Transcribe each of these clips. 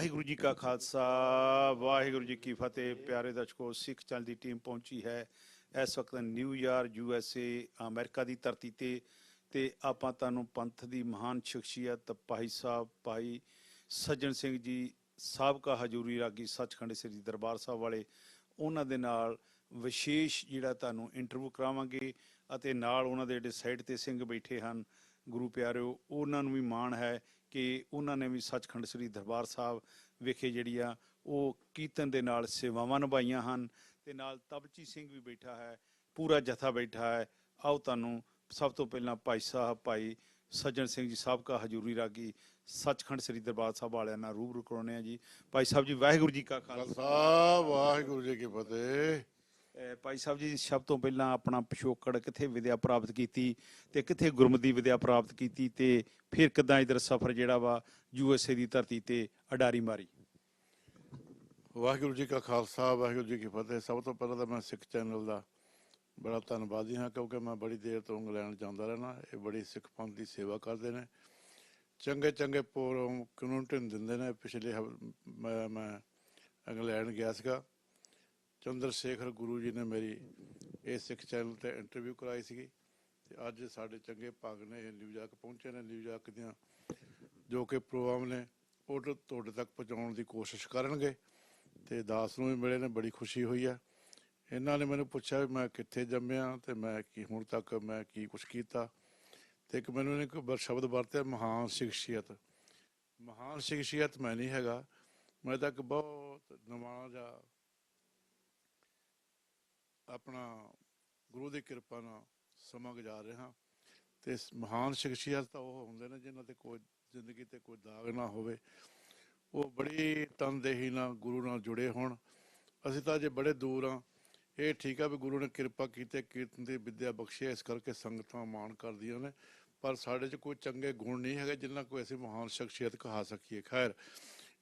ਵਾਹਿਗੁਰੂ ਜੀ ਕਾ ਖਾਲਸਾ ਵਾਹਿਗੁਰੂ ਜੀ ਕੀ ਫਤਿਹ। ਪਿਆਰੇ ਦਰਸ਼ਕੋ, ਸਿੱਖ ਚੈਨਲ ਦੀ ਟੀਮ ਪਹੁੰਚੀ ਹੈ ਇਸ ਵਕਤ ਨਿਊਯਾਰਕ USA ਅਮਰੀਕਾ ਦੀ ਧਰਤੀ ਤੇ ਆਪਾਂ ਤੁਹਾਨੂੰ ਪੰਥ ਦੀ ਮਹਾਨ ਸ਼ਖਸੀਅਤ ਭਾਈ ਸਾਹਿਬ ਭਾਈ ਸੱਜਣ ਸਿੰਘ ਜੀ ਸਾਬਕਾ ਹਜ਼ੂਰੀ ਰਾਗੀ ਸੱਚਖੰਡ ਸ੍ਰੀ ਦਰਬਾਰ ਸਾਹਿਬ ਵਾਲੇ ਉਹਨਾਂ ਦੇ ਨਾਲ ਵਿਸ਼ੇਸ਼ ਜਿਹੜਾ ਤੁਹਾਨੂੰ ਇੰਟਰਵਿਊ ਕਰਾਵਾਂਗੇ ਅਤੇ ਨਾਲ ਉਹਨਾਂ ਦੇ ਜਿਹੜੇ ਸਾਈਡ ਤੇ ਸਿੰਘ ਬੈਠੇ ਹਨ ਗੁਰੂ ਪਿਆਰਿਓ, ਉਹਨਾਂ ਨੂੰ ਵੀ ਮਾਣ ਹੈ ਕਿ ਉਹਨਾਂ ਨੇ ਵੀ ਸੱਚਖੰਡ ਸ੍ਰੀ ਦਰਬਾਰ ਸਾਹਿਬ ਵਿਖੇ ਜਿਹੜੀ ਆ ਉਹ ਕੀਰਤਨ ਦੇ ਨਾਲ ਸੇਵਾਵਾਂ ਨਿਭਾਈਆਂ ਹਨ ਤੇ ਨਾਲ ਤਬਚੀ ਸਿੰਘ ਵੀ ਬੈਠਾ ਹੈ, ਪੂਰਾ ਜਥਾ ਬੈਠਾ ਹੈ। ਆਓ ਤੁਹਾਨੂੰ ਸਭ ਤੋਂ ਪਹਿਲਾਂ ਭਾਈ ਸਾਹਿਬ ਭਾਈ ਸੱਜਣ ਸਿੰਘ ਜੀ ਸਾਬਕਾ ਹਜ਼ੂਰੀ ਰਾਗੀ ਸੱਚਖੰਡ ਸ੍ਰੀ ਦਰਬਾਰ ਸਾਹਿਬ ਵਾਲਿਆਂ ਨਾਲ ਰੂਬਰੂ ਕਰਾਉਂਦੇ ਆ ਜੀ। ਭਾਈ ਸਾਹਿਬ ਜੀ ਵਾਹਿਗੁਰੂ ਜੀ ਕਾ ਖਾਲਸਾ ਵਾਹਿਗੁਰੂ ਜੀ ਕੀ ਫਤਿਹ। ਭਾਈ ਸਾਹਿਬ ਜੀ, ਸਭ ਤੋਂ ਪਹਿਲਾਂ ਆਪਣਾ ਪਿਛੋਕੜ, ਕਿੱਥੇ ਵਿਦਿਆ ਪ੍ਰਾਪਤ ਕੀਤੀ ਤੇ ਕਿੱਥੇ ਗੁਰਮਤਿ ਵਿਦਿਆ ਪ੍ਰਾਪਤ ਕੀਤੀ ਤੇ ਫਿਰ ਕਿੱਦਾਂ ਇਧਰ ਸਫ਼ਰ ਜਿਹੜਾ ਵਾ USA ਦੀ ਧਰਤੀ ਤੇ ਅਡਾਰੀ ਮਾਰੀ? ਵਾਹਿਗੁਰੂ ਜੀ ਕਾ ਖਾਲਸਾ ਵਾਹਿਗੁਰੂ ਜੀ ਕੀ ਫਤਿਹ। ਸਭ ਤੋਂ ਪਹਿਲਾਂ ਤਾਂ ਮੈਂ ਸਿੱਖ ਚੈਨਲ ਦਾ ਬੜਾ ਧੰਨਵਾਦੀ ਹਾਂ, ਕਿਉਂਕਿ ਮੈਂ ਬੜੀ ਦੇਰ ਤੋਂ ਇੰਗਲੈਂਡ ਜਾਂਦਾ ਰਹਿਣਾ। ਇਹ ਬੜੀ ਸਿੱਖ ਪੰਥ ਦੀ ਸੇਵਾ ਕਰਦੇ ਨੇ, ਚੰਗੇ ਚੰਗੇ ਪ੍ਰੋਗਰਾਮ ਕਨੈਕਟਨ ਦਿੰਦੇ ਨੇ। ਪਿਛਲੇ ਮੈਂ ਇੰਗਲੈਂਡ ਗਿਆ ਸੀਗਾ, ਚੰਦਰ ਸ਼ੇਖਰ ਗੁਰੂ ਜੀ ਨੇ ਮੇਰੀ ਇਹ ਸਿੱਖ ਚੈਨਲ 'ਤੇ ਇੰਟਰਵਿਊ ਕਰਾਈ ਸੀਗੀ ਅਤੇ ਅੱਜ ਸਾਡੇ ਚੰਗੇ ਭਾਗ ਨੇ ਇਹ ਨਿਊਯਾਰਕ ਪਹੁੰਚੇ ਨੇ। ਨਿਊਯਾਰਕ ਦੀਆਂ ਜੋ ਕਿ ਪ੍ਰੋਗਰਾਮ ਨੇ ਉਹ ਤੁਹਾਡੇ ਤੱਕ ਪਹੁੰਚਾਉਣ ਦੀ ਕੋਸ਼ਿਸ਼ ਕਰਨਗੇ ਅਤੇ ਦਾਸ ਨੂੰ ਵੀ ਮਿਲੇ ਨੇ, ਬੜੀ ਖੁਸ਼ੀ ਹੋਈ ਹੈ। ਇਹਨਾਂ ਨੇ ਮੈਨੂੰ ਪੁੱਛਿਆ ਵੀ ਮੈਂ ਕਿੱਥੇ ਜੰਮਿਆ ਅਤੇ ਮੈਂ ਹੁਣ ਤੱਕ ਮੈਂ ਕੀ ਕੁਛ ਕੀਤਾ, ਅਤੇ ਇੱਕ ਮੈਨੂੰ ਇਹਨੇ ਇੱਕ ਸ਼ਬਦ ਵਰਤਿਆ, ਮਹਾਨ ਸ਼ਖਸੀਅਤ। ਮਹਾਨ ਸ਼ਖਸੀਅਤ ਮੈਂ ਨਹੀਂ ਹੈਗਾ, ਮੈਂ ਤਾਂ ਇੱਕ ਬਹੁਤ ਨਵਾਂ ਜਿਹਾ ਆਪਣਾ ਗੁਰੂ ਦੀ ਕਿਰਪਾ ਨਾਲ ਸਮਾਂ ਗੁਜ਼ਾਰ ਰਿਹਾ। ਅਤੇ ਮਹਾਨ ਸ਼ਖਸੀਅਤ ਤਾਂ ਉਹ ਹੁੰਦੇ ਨੇ ਜਿਨ੍ਹਾਂ 'ਤੇ ਕੋਈ ਜ਼ਿੰਦਗੀ 'ਤੇ ਕੋਈ ਦਾਗ ਨਾ ਹੋਵੇ, ਉਹ ਬੜੀ ਤਨਦੇਹੀ ਨਾਲ ਗੁਰੂ ਨਾਲ ਜੁੜੇ ਹੋਣ। ਅਸੀਂ ਤਾਂ ਅਜੇ ਬੜੇ ਦੂਰ ਹਾਂ। ਇਹ ਠੀਕ ਆ ਵੀ ਗੁਰੂ ਨੇ ਕਿਰਪਾ ਕੀਤੀ, ਕੀਰਤਨ ਦੀ ਵਿੱਦਿਆ ਬਖਸ਼ੀ, ਇਸ ਕਰਕੇ ਸੰਗਤਾਂ ਮਾਣ ਕਰਦੀਆਂ ਨੇ, ਪਰ ਸਾਡੇ 'ਚ ਕੋਈ ਚੰਗੇ ਗੁਣ ਨਹੀਂ ਹੈਗੇ ਜਿਨ੍ਹਾਂ ਕੋਈ ਅਸੀਂ ਮਹਾਨ ਸ਼ਖਸੀਅਤ ਕਹਾ ਸਕੀਏ। ਖੈਰ,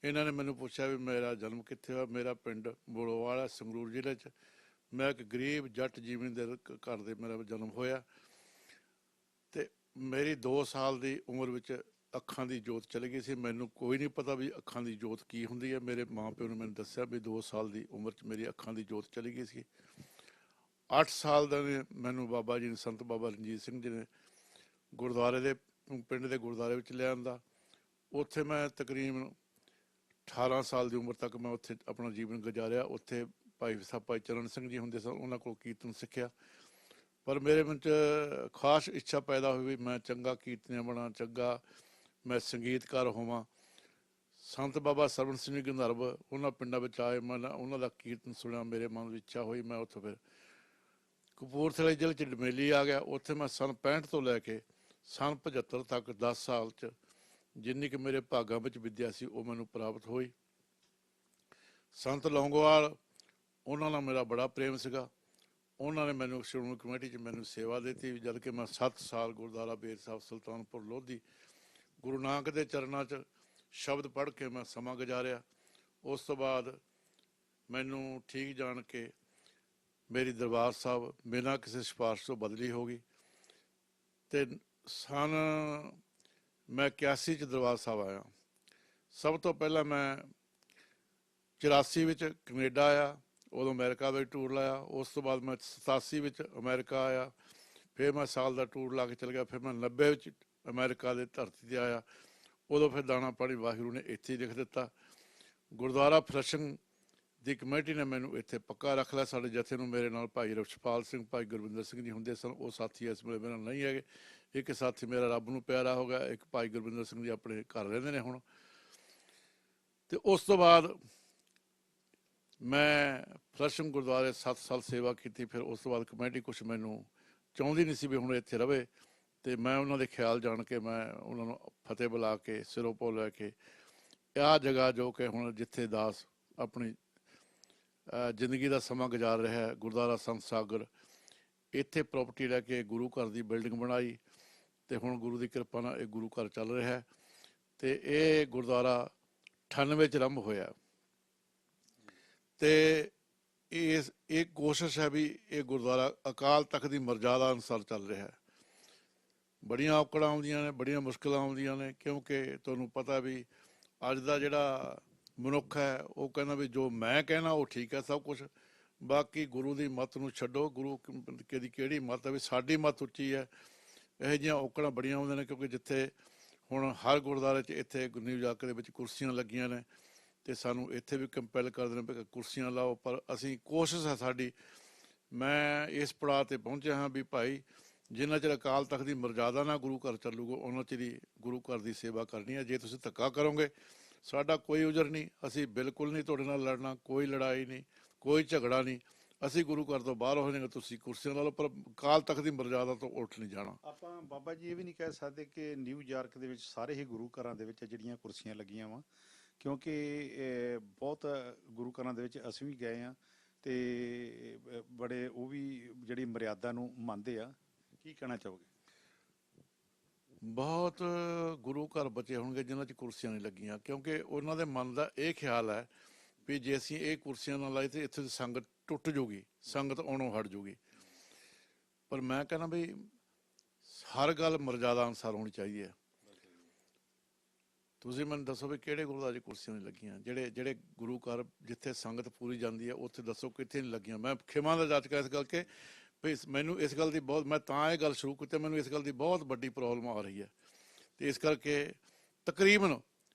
ਇਹਨਾਂ ਨੇ ਮੈਨੂੰ ਪੁੱਛਿਆ ਵੀ ਮੇਰਾ ਜਨਮ ਕਿੱਥੇ ਹੋਇਆ। ਮੇਰਾ ਪਿੰਡ ਬੋਲੋਵਾਲ ਹੈ, ਸੰਗਰੂਰ ਜ਼ਿਲ੍ਹੇ 'ਚ। ਮੈਂ ਇੱਕ ਗਰੀਬ ਜੱਟ ਜ਼ਿਮੀਂਦਾਰ ਘਰ ਦੇ ਮੇਰਾ ਜਨਮ ਹੋਇਆ ਅਤੇ ਮੇਰੀ 2 ਸਾਲ ਦੀ ਉਮਰ ਵਿੱਚ ਅੱਖਾਂ ਦੀ ਜੋਤ ਚਲੀ ਗਈ ਸੀ। ਮੈਨੂੰ ਕੋਈ ਨਹੀਂ ਪਤਾ ਵੀ ਅੱਖਾਂ ਦੀ ਜੋਤ ਕੀ ਹੁੰਦੀ ਹੈ। ਮੇਰੇ ਮਾਂ ਪਿਓ ਨੇ ਮੈਨੂੰ ਦੱਸਿਆ ਵੀ 2 ਸਾਲ ਦੀ ਉਮਰ 'ਚ ਮੇਰੀ ਅੱਖਾਂ ਦੀ ਜੋਤ ਚਲੀ ਗਈ ਸੀ। 8 ਸਾਲ ਦਾ ਨੇ ਮੈਨੂੰ ਬਾਬਾ ਜੀ ਨੇ, ਸੰਤ ਬਾਬਾ ਰਣਜੀਤ ਸਿੰਘ ਜੀ ਨੇ ਗੁਰਦੁਆਰੇ ਦੇ ਪਿੰਡ ਦੇ ਗੁਰਦੁਆਰੇ ਵਿੱਚ ਲਿਆਂਦਾ। ਉੱਥੇ ਮੈਂ ਤਕਰੀਬਨ 18 ਸਾਲ ਦੀ ਉਮਰ ਤੱਕ ਮੈਂ ਉੱਥੇ ਆਪਣਾ ਜੀਵਨ ਗੁਜ਼ਾਰਿਆ। ਉੱਥੇ ਭਾਈ ਸਾਹਿਬ ਭਾਈ ਚਰਨ ਸਿੰਘ ਜੀ ਹੁੰਦੇ ਸਨ, ਉਹਨਾਂ ਕੋਲ ਕੀਰਤਨ ਸਿੱਖਿਆ। ਪਰ ਮੇਰੇ ਮਨ 'ਚ ਖਾਸ ਇੱਛਾ ਪੈਦਾ ਹੋਈ ਵੀ ਮੈਂ ਚੰਗਾ ਕੀਰਤਨੀਆ ਬਣਾ, ਚੰਗਾ ਮੈਂ ਸੰਗੀਤਕਾਰ ਹੋਵਾਂ। ਸੰਤ ਬਾਬਾ ਸਰਵਣ ਸਿੰਘ ਜੀ ਗੰਧਰਵ ਉਹਨਾਂ ਪਿੰਡਾਂ ਵਿੱਚ ਆਏ, ਮੈਂ ਉਹਨਾਂ ਦਾ ਕੀਰਤਨ ਸੁਣਿਆ, ਮੇਰੇ ਮਨ ਵਿੱਚ ਇੱਛਾ ਹੋਈ। ਮੈਂ ਉੱਥੋਂ ਫਿਰ ਕਪੂਰਥਲੇ ਜ਼ਿਲ੍ਹੇ 'ਚ ਡਮੇਲੀ ਆ ਗਿਆ। ਉੱਥੇ ਮੈਂ ਸੰਨ 65 ਤੋਂ ਲੈ ਕੇ ਸੰਨ 75 ਤੱਕ 10 ਸਾਲ 'ਚ ਜਿੰਨੀ ਕਿ ਮੇਰੇ ਭਾਗਾਂ ਵਿੱਚ ਵਿੱਦਿਆ ਸੀ ਉਹ ਮੈਨੂੰ ਪ੍ਰਾਪਤ ਹੋਈ। ਸੰਤ ਲੌਂਗੋਵਾਲ ਉਹਨਾਂ ਨਾਲ ਮੇਰਾ ਬੜਾ ਪ੍ਰੇਮ ਸੀਗਾ। ਉਹਨਾਂ ਨੇ ਮੈਨੂੰ ਸ਼੍ਰੋਮਣੀ ਕਮੇਟੀ 'ਚ ਮੈਨੂੰ ਸੇਵਾ ਦਿੱਤੀ। ਜਦ ਕਿ ਮੈਂ 7 ਸਾਲ ਗੁਰਦੁਆਰਾ ਬੇਰ ਸਾਹਿਬ ਸੁਲਤਾਨਪੁਰ ਲੋਧੀ ਗੁਰੂ ਨਾਨਕ ਦੇ ਚਰਨਾਂ 'ਚ ਸ਼ਬਦ ਪੜ੍ਹ ਕੇ ਮੈਂ ਸਮਾਂ ਗੁਜ਼ਾਰਿਆ। ਉਸ ਤੋਂ ਬਾਅਦ ਮੈਨੂੰ ਠੀਕ ਜਾਣ ਕੇ ਮੇਰੀ ਦਰਬਾਰ ਸਾਹਿਬ ਬਿਨਾਂ ਕਿਸੇ ਸਿਫਾਰਿਸ਼ ਤੋਂ ਬਦਲੀ ਹੋ ਗਈ ਅਤੇ ਸੰਨ ਮੈਂ 81 'ਚ ਦਰਬਾਰ ਸਾਹਿਬ ਆਇਆ। ਸਭ ਤੋਂ ਪਹਿਲਾਂ ਮੈਂ 84 ਵਿੱਚ ਕੈਨੇਡਾ ਆਇਆ, ਉਦੋਂ ਅਮਰੀਕਾ ਦਾ ਟੂਰ ਲਾਇਆ। ਉਸ ਤੋਂ ਬਾਅਦ ਮੈਂ 87 ਵਿੱਚ ਅਮਰੀਕਾ ਆਇਆ, ਫਿਰ ਮੈਂ ਸਾਲ ਦਾ ਟੂਰ ਲਾ ਕੇ ਚਲ ਗਿਆ। ਫਿਰ ਮੈਂ 90 ਵਿੱਚ ਅਮਰੀਕਾ ਦੇ ਧਰਤੀ 'ਤੇ ਆਇਆ। ਉਦੋਂ ਫਿਰ ਦਾਣਾ ਪਾਣੀ ਵਾਹਿਗੁਰੂ ਨੇ ਇੱਥੇ ਹੀ ਲਿਖ ਦਿੱਤਾ। ਗੁਰਦੁਆਰਾ ਫਲਸ਼ਿੰਗ ਦੀ ਕਮੇਟੀ ਨੇ ਮੈਨੂੰ ਇੱਥੇ ਪੱਕਾ ਰੱਖ ਲਿਆ। ਸਾਡੇ ਜਥੇ ਨੂੰ ਮੇਰੇ ਨਾਲ ਭਾਈ ਰਛਪਾਲ ਸਿੰਘ, ਭਾਈ ਗੁਰਵਿੰਦਰ ਸਿੰਘ ਜੀ ਹੁੰਦੇ ਸਨ, ਉਹ ਸਾਥੀ ਇਸ ਵੇਲੇ ਮੇਰੇ ਨਾਲ ਨਹੀਂ ਹੈਗੇ। ਇੱਕ ਸਾਥੀ ਮੇਰਾ ਰੱਬ ਨੂੰ ਪਿਆਰਾ ਹੋ ਗਿਆ, ਇੱਕ ਭਾਈ ਗੁਰਵਿੰਦਰ ਸਿੰਘ ਜੀ ਆਪਣੇ ਘਰ ਰਹਿੰਦੇ ਨੇ ਹੁਣ। ਅਤੇ ਉਸ ਤੋਂ ਬਾਅਦ ਮੈਂ ਫਲਸ਼ਿੰਗ ਗੁਰਦੁਆਰੇ 7 ਸਾਲ ਸੇਵਾ ਕੀਤੀ। ਫਿਰ ਉਸ ਤੋਂ ਬਾਅਦ ਕਮੇਟੀ ਕੁਛ ਮੈਨੂੰ ਚਾਹੁੰਦੀ ਨਹੀਂ ਸੀ ਵੀ ਹੁਣ ਇੱਥੇ ਰਵੇ, ਅਤੇ ਮੈਂ ਉਹਨਾਂ ਦੇ ਖਿਆਲ ਜਾਣ ਕੇ ਮੈਂ ਉਹਨਾਂ ਨੂੰ ਫਤਿਹ ਬੁਲਾ ਕੇ ਸਿਰੋਂ ਪੋ ਲੈ ਕੇ ਆਹ ਜਗ੍ਹਾ ਜੋ ਕਿ ਹੁਣ ਜਿੱਥੇ ਦਾਸ ਆਪਣੀ ਜ਼ਿੰਦਗੀ ਦਾ ਸਮਾਂ ਗੁਜ਼ਾਰ ਰਿਹਾ ਹੈ, ਗੁਰਦੁਆਰਾ ਸੰਤ ਸਾਗਰ, ਇੱਥੇ ਪ੍ਰੋਪਰਟੀ ਲੈ ਕੇ ਗੁਰੂ ਘਰ ਦੀ ਬਿਲਡਿੰਗ ਬਣਾਈ ਅਤੇ ਹੁਣ ਗੁਰੂ ਦੀ ਕਿਰਪਾ ਨਾਲ ਇਹ ਗੁਰੂ ਘਰ ਚੱਲ ਰਿਹਾ ਹੈ। ਅਤੇ ਇਹ ਗੁਰਦੁਆਰਾ 98 'ਚ ਆਰੰਭ ਹੋਇਆ ਅਤੇ ਇਹ ਕੋਸ਼ਿਸ਼ ਹੈ ਵੀ ਇਹ ਗੁਰਦੁਆਰਾ ਅਕਾਲ ਤਖਤ ਦੀ ਮਰਜ਼ਾਦਾ ਅਨੁਸਾਰ ਚੱਲ ਰਿਹਾ ਹੈ। ਬੜੀਆਂ ਔਕੜਾਂ ਆਉਂਦੀਆਂ ਨੇ, ਬੜੀਆਂ ਮੁਸ਼ਕਿਲਾਂ ਆਉਂਦੀਆਂ ਨੇ, ਕਿਉਂਕਿ ਤੁਹਾਨੂੰ ਪਤਾ ਵੀ ਅੱਜ ਦਾ ਜਿਹੜਾ ਮਨੁੱਖ ਹੈ ਉਹ ਕਹਿੰਦਾ ਵੀ ਜੋ ਮੈਂ ਕਹਿਣਾ ਉਹ ਠੀਕ ਹੈ ਸਭ ਕੁਝ, ਬਾਕੀ ਗੁਰੂ ਦੀ ਮੱਤ ਨੂੰ ਛੱਡੋ। ਗੁਰੂ ਦੀ ਕਿਹੜੀ ਮੱਤ ਹੈ, ਵੀ ਸਾਡੀ ਮੱਤ ਉੱਚੀ ਹੈ। ਇਹੋ ਜਿਹੀਆਂ ਔਕੜਾਂ ਬੜੀਆਂ ਆਉਂਦੀਆਂ ਨੇ, ਕਿਉਂਕਿ ਜਿੱਥੇ ਹੁਣ ਹਰ ਗੁਰਦੁਆਰੇ 'ਚ ਇੱਥੇ ਨਿਊਯਾਰਕ ਦੇ ਵਿੱਚ ਕੁਰਸੀਆਂ ਲੱਗੀਆਂ ਨੇ, ਤੇ ਸਾਨੂੰ ਇੱਥੇ ਵੀ ਕੰਪੈਲ ਕਰਦੇ ਨੇ ਵੀ ਕੁਰਸੀਆਂ ਲਾਓ। ਪਰ ਅਸੀਂ ਕੋਸ਼ਿਸ਼ ਹੈ ਸਾਡੀ, ਮੈਂ ਇਸ ਪੜਾਅ 'ਤੇ ਪਹੁੰਚਿਆ ਹਾਂ ਵੀ ਭਾਈ ਜਿੰਨਾ ਚਿਰ ਅਕਾਲ ਤਖਤ ਦੀ ਮਰਜ਼ਾਦਾ ਨਾਲ ਗੁਰੂ ਘਰ ਚੱਲੂਗਾ ਉਹਨਾਂ ਚਿਰ ਹੀ ਗੁਰੂ ਘਰ ਦੀ ਸੇਵਾ ਕਰਨੀ ਹੈ। ਜੇ ਤੁਸੀਂ ਧੱਕਾ ਕਰੋਗੇ ਸਾਡਾ ਕੋਈ ਉਜਰ ਨਹੀਂ, ਅਸੀਂ ਬਿਲਕੁਲ ਨਹੀਂ ਤੁਹਾਡੇ ਨਾਲ ਲੜਨਾ, ਕੋਈ ਲੜਾਈ ਨਹੀਂ, ਕੋਈ ਝਗੜਾ ਨਹੀਂ। ਅਸੀਂ ਗੁਰੂ ਘਰ ਤੋਂ ਬਾਹਰ ਹੋ ਜਾਵਾਂਗੇ, ਤੁਸੀਂ ਕੁਰਸੀਆਂ ਲਾ ਲਓ, ਪਰ ਅਕਾਲ ਤਖਤ ਦੀ ਮਰਜ਼ਾਦਾ ਤੋਂ ਉੱਠ ਨਹੀਂ ਜਾਣਾ। ਆਪਾਂ ਬਾਬਾ ਜੀ ਇਹ ਵੀ ਨਹੀਂ ਕਹਿ ਸਕਦੇ ਕਿ ਨਿਊਯਾਰਕ ਦੇ ਵਿੱਚ ਸਾਰੇ ਹੀ ਗੁਰੂ ਘਰਾਂ ਦੇ ਵਿੱਚ ਜਿਹੜੀਆਂ ਕੁਰਸੀਆਂ ਲੱਗੀਆਂ ਵਾ, ਕਿਉਂਕਿ ਬਹੁਤ ਗੁਰੂ ਘਰਾਂ ਦੇ ਵਿੱਚ ਅਸੀਂ ਵੀ ਗਏ ਹਾਂ ਤੇ ਬੜੇ ਉਹ ਵੀ ਜਿਹੜੀ ਮਰਿਆਦਾ ਨੂੰ ਮੰਨਦੇ ਆ। ਕੀ ਕਹਿਣਾ ਚਾਹੋਗੇ? ਬਹੁਤ ਗੁਰੂ ਘਰ ਬਚੇ ਹੋਣਗੇ ਜਿਨ੍ਹਾਂ 'ਚ ਕੁਰਸੀਆਂ ਨਹੀਂ ਲੱਗੀਆਂ, ਕਿਉਂਕਿ ਉਹਨਾਂ ਦੇ ਮਨ ਦਾ ਇਹ ਖਿਆਲ ਹੈ ਵੀ ਜੇ ਅਸੀਂ ਇਹ ਕੁਰਸੀਆਂ ਨਾ ਲਾਈ ਤੇ ਇੱਥੇ ਦੀ ਸੰਗਤ ਟੁੱਟ ਜੂਗੀ, ਸੰਗਤ ਆਉਣੋਂ ਹਟ ਜੂਗੀ। ਪਰ ਮੈਂ ਕਹਿੰਦਾ ਵੀ ਹਰ ਗੱਲ ਮਰਜ਼ਾਦਾ ਅਨੁਸਾਰ ਹੋਣੀ ਚਾਹੀਦੀ ਹੈ। ਤੁਸੀਂ ਮੈਨੂੰ ਦੱਸੋ ਵੀ ਕਿਹੜੇ ਗੁਰਦੁਆਰੇ 'ਚ ਕੁਰਸੀਆਂ ਨਹੀਂ ਲੱਗੀਆਂ? ਜਿਹੜੇ ਗੁਰੂ ਘਰ ਜਿੱਥੇ ਸੰਗਤ ਪੂਰੀ ਜਾਂਦੀ ਹੈ ਉੱਥੇ ਦੱਸੋ ਕਿੱਥੇ ਨਹੀਂ ਲੱਗੀਆਂ? ਮੈਂ ਖਿਮਾ ਦਾ ਜਾਚਕ ਇਸ ਕਰਕੇ ਵੀ ਮੈਨੂੰ ਇਸ ਗੱਲ ਦੀ ਬਹੁਤ, ਮੈਂ ਤਾਂ ਇਹ ਗੱਲ ਸ਼ੁਰੂ ਕੀਤੀ, ਮੈਨੂੰ ਇਸ ਗੱਲ ਦੀ ਬਹੁਤ ਵੱਡੀ ਪ੍ਰੋਬਲਮ ਆ ਰਹੀ ਹੈ। ਤੇ ਇਸ ਕਰਕੇ ਤਕਰੀਬਨ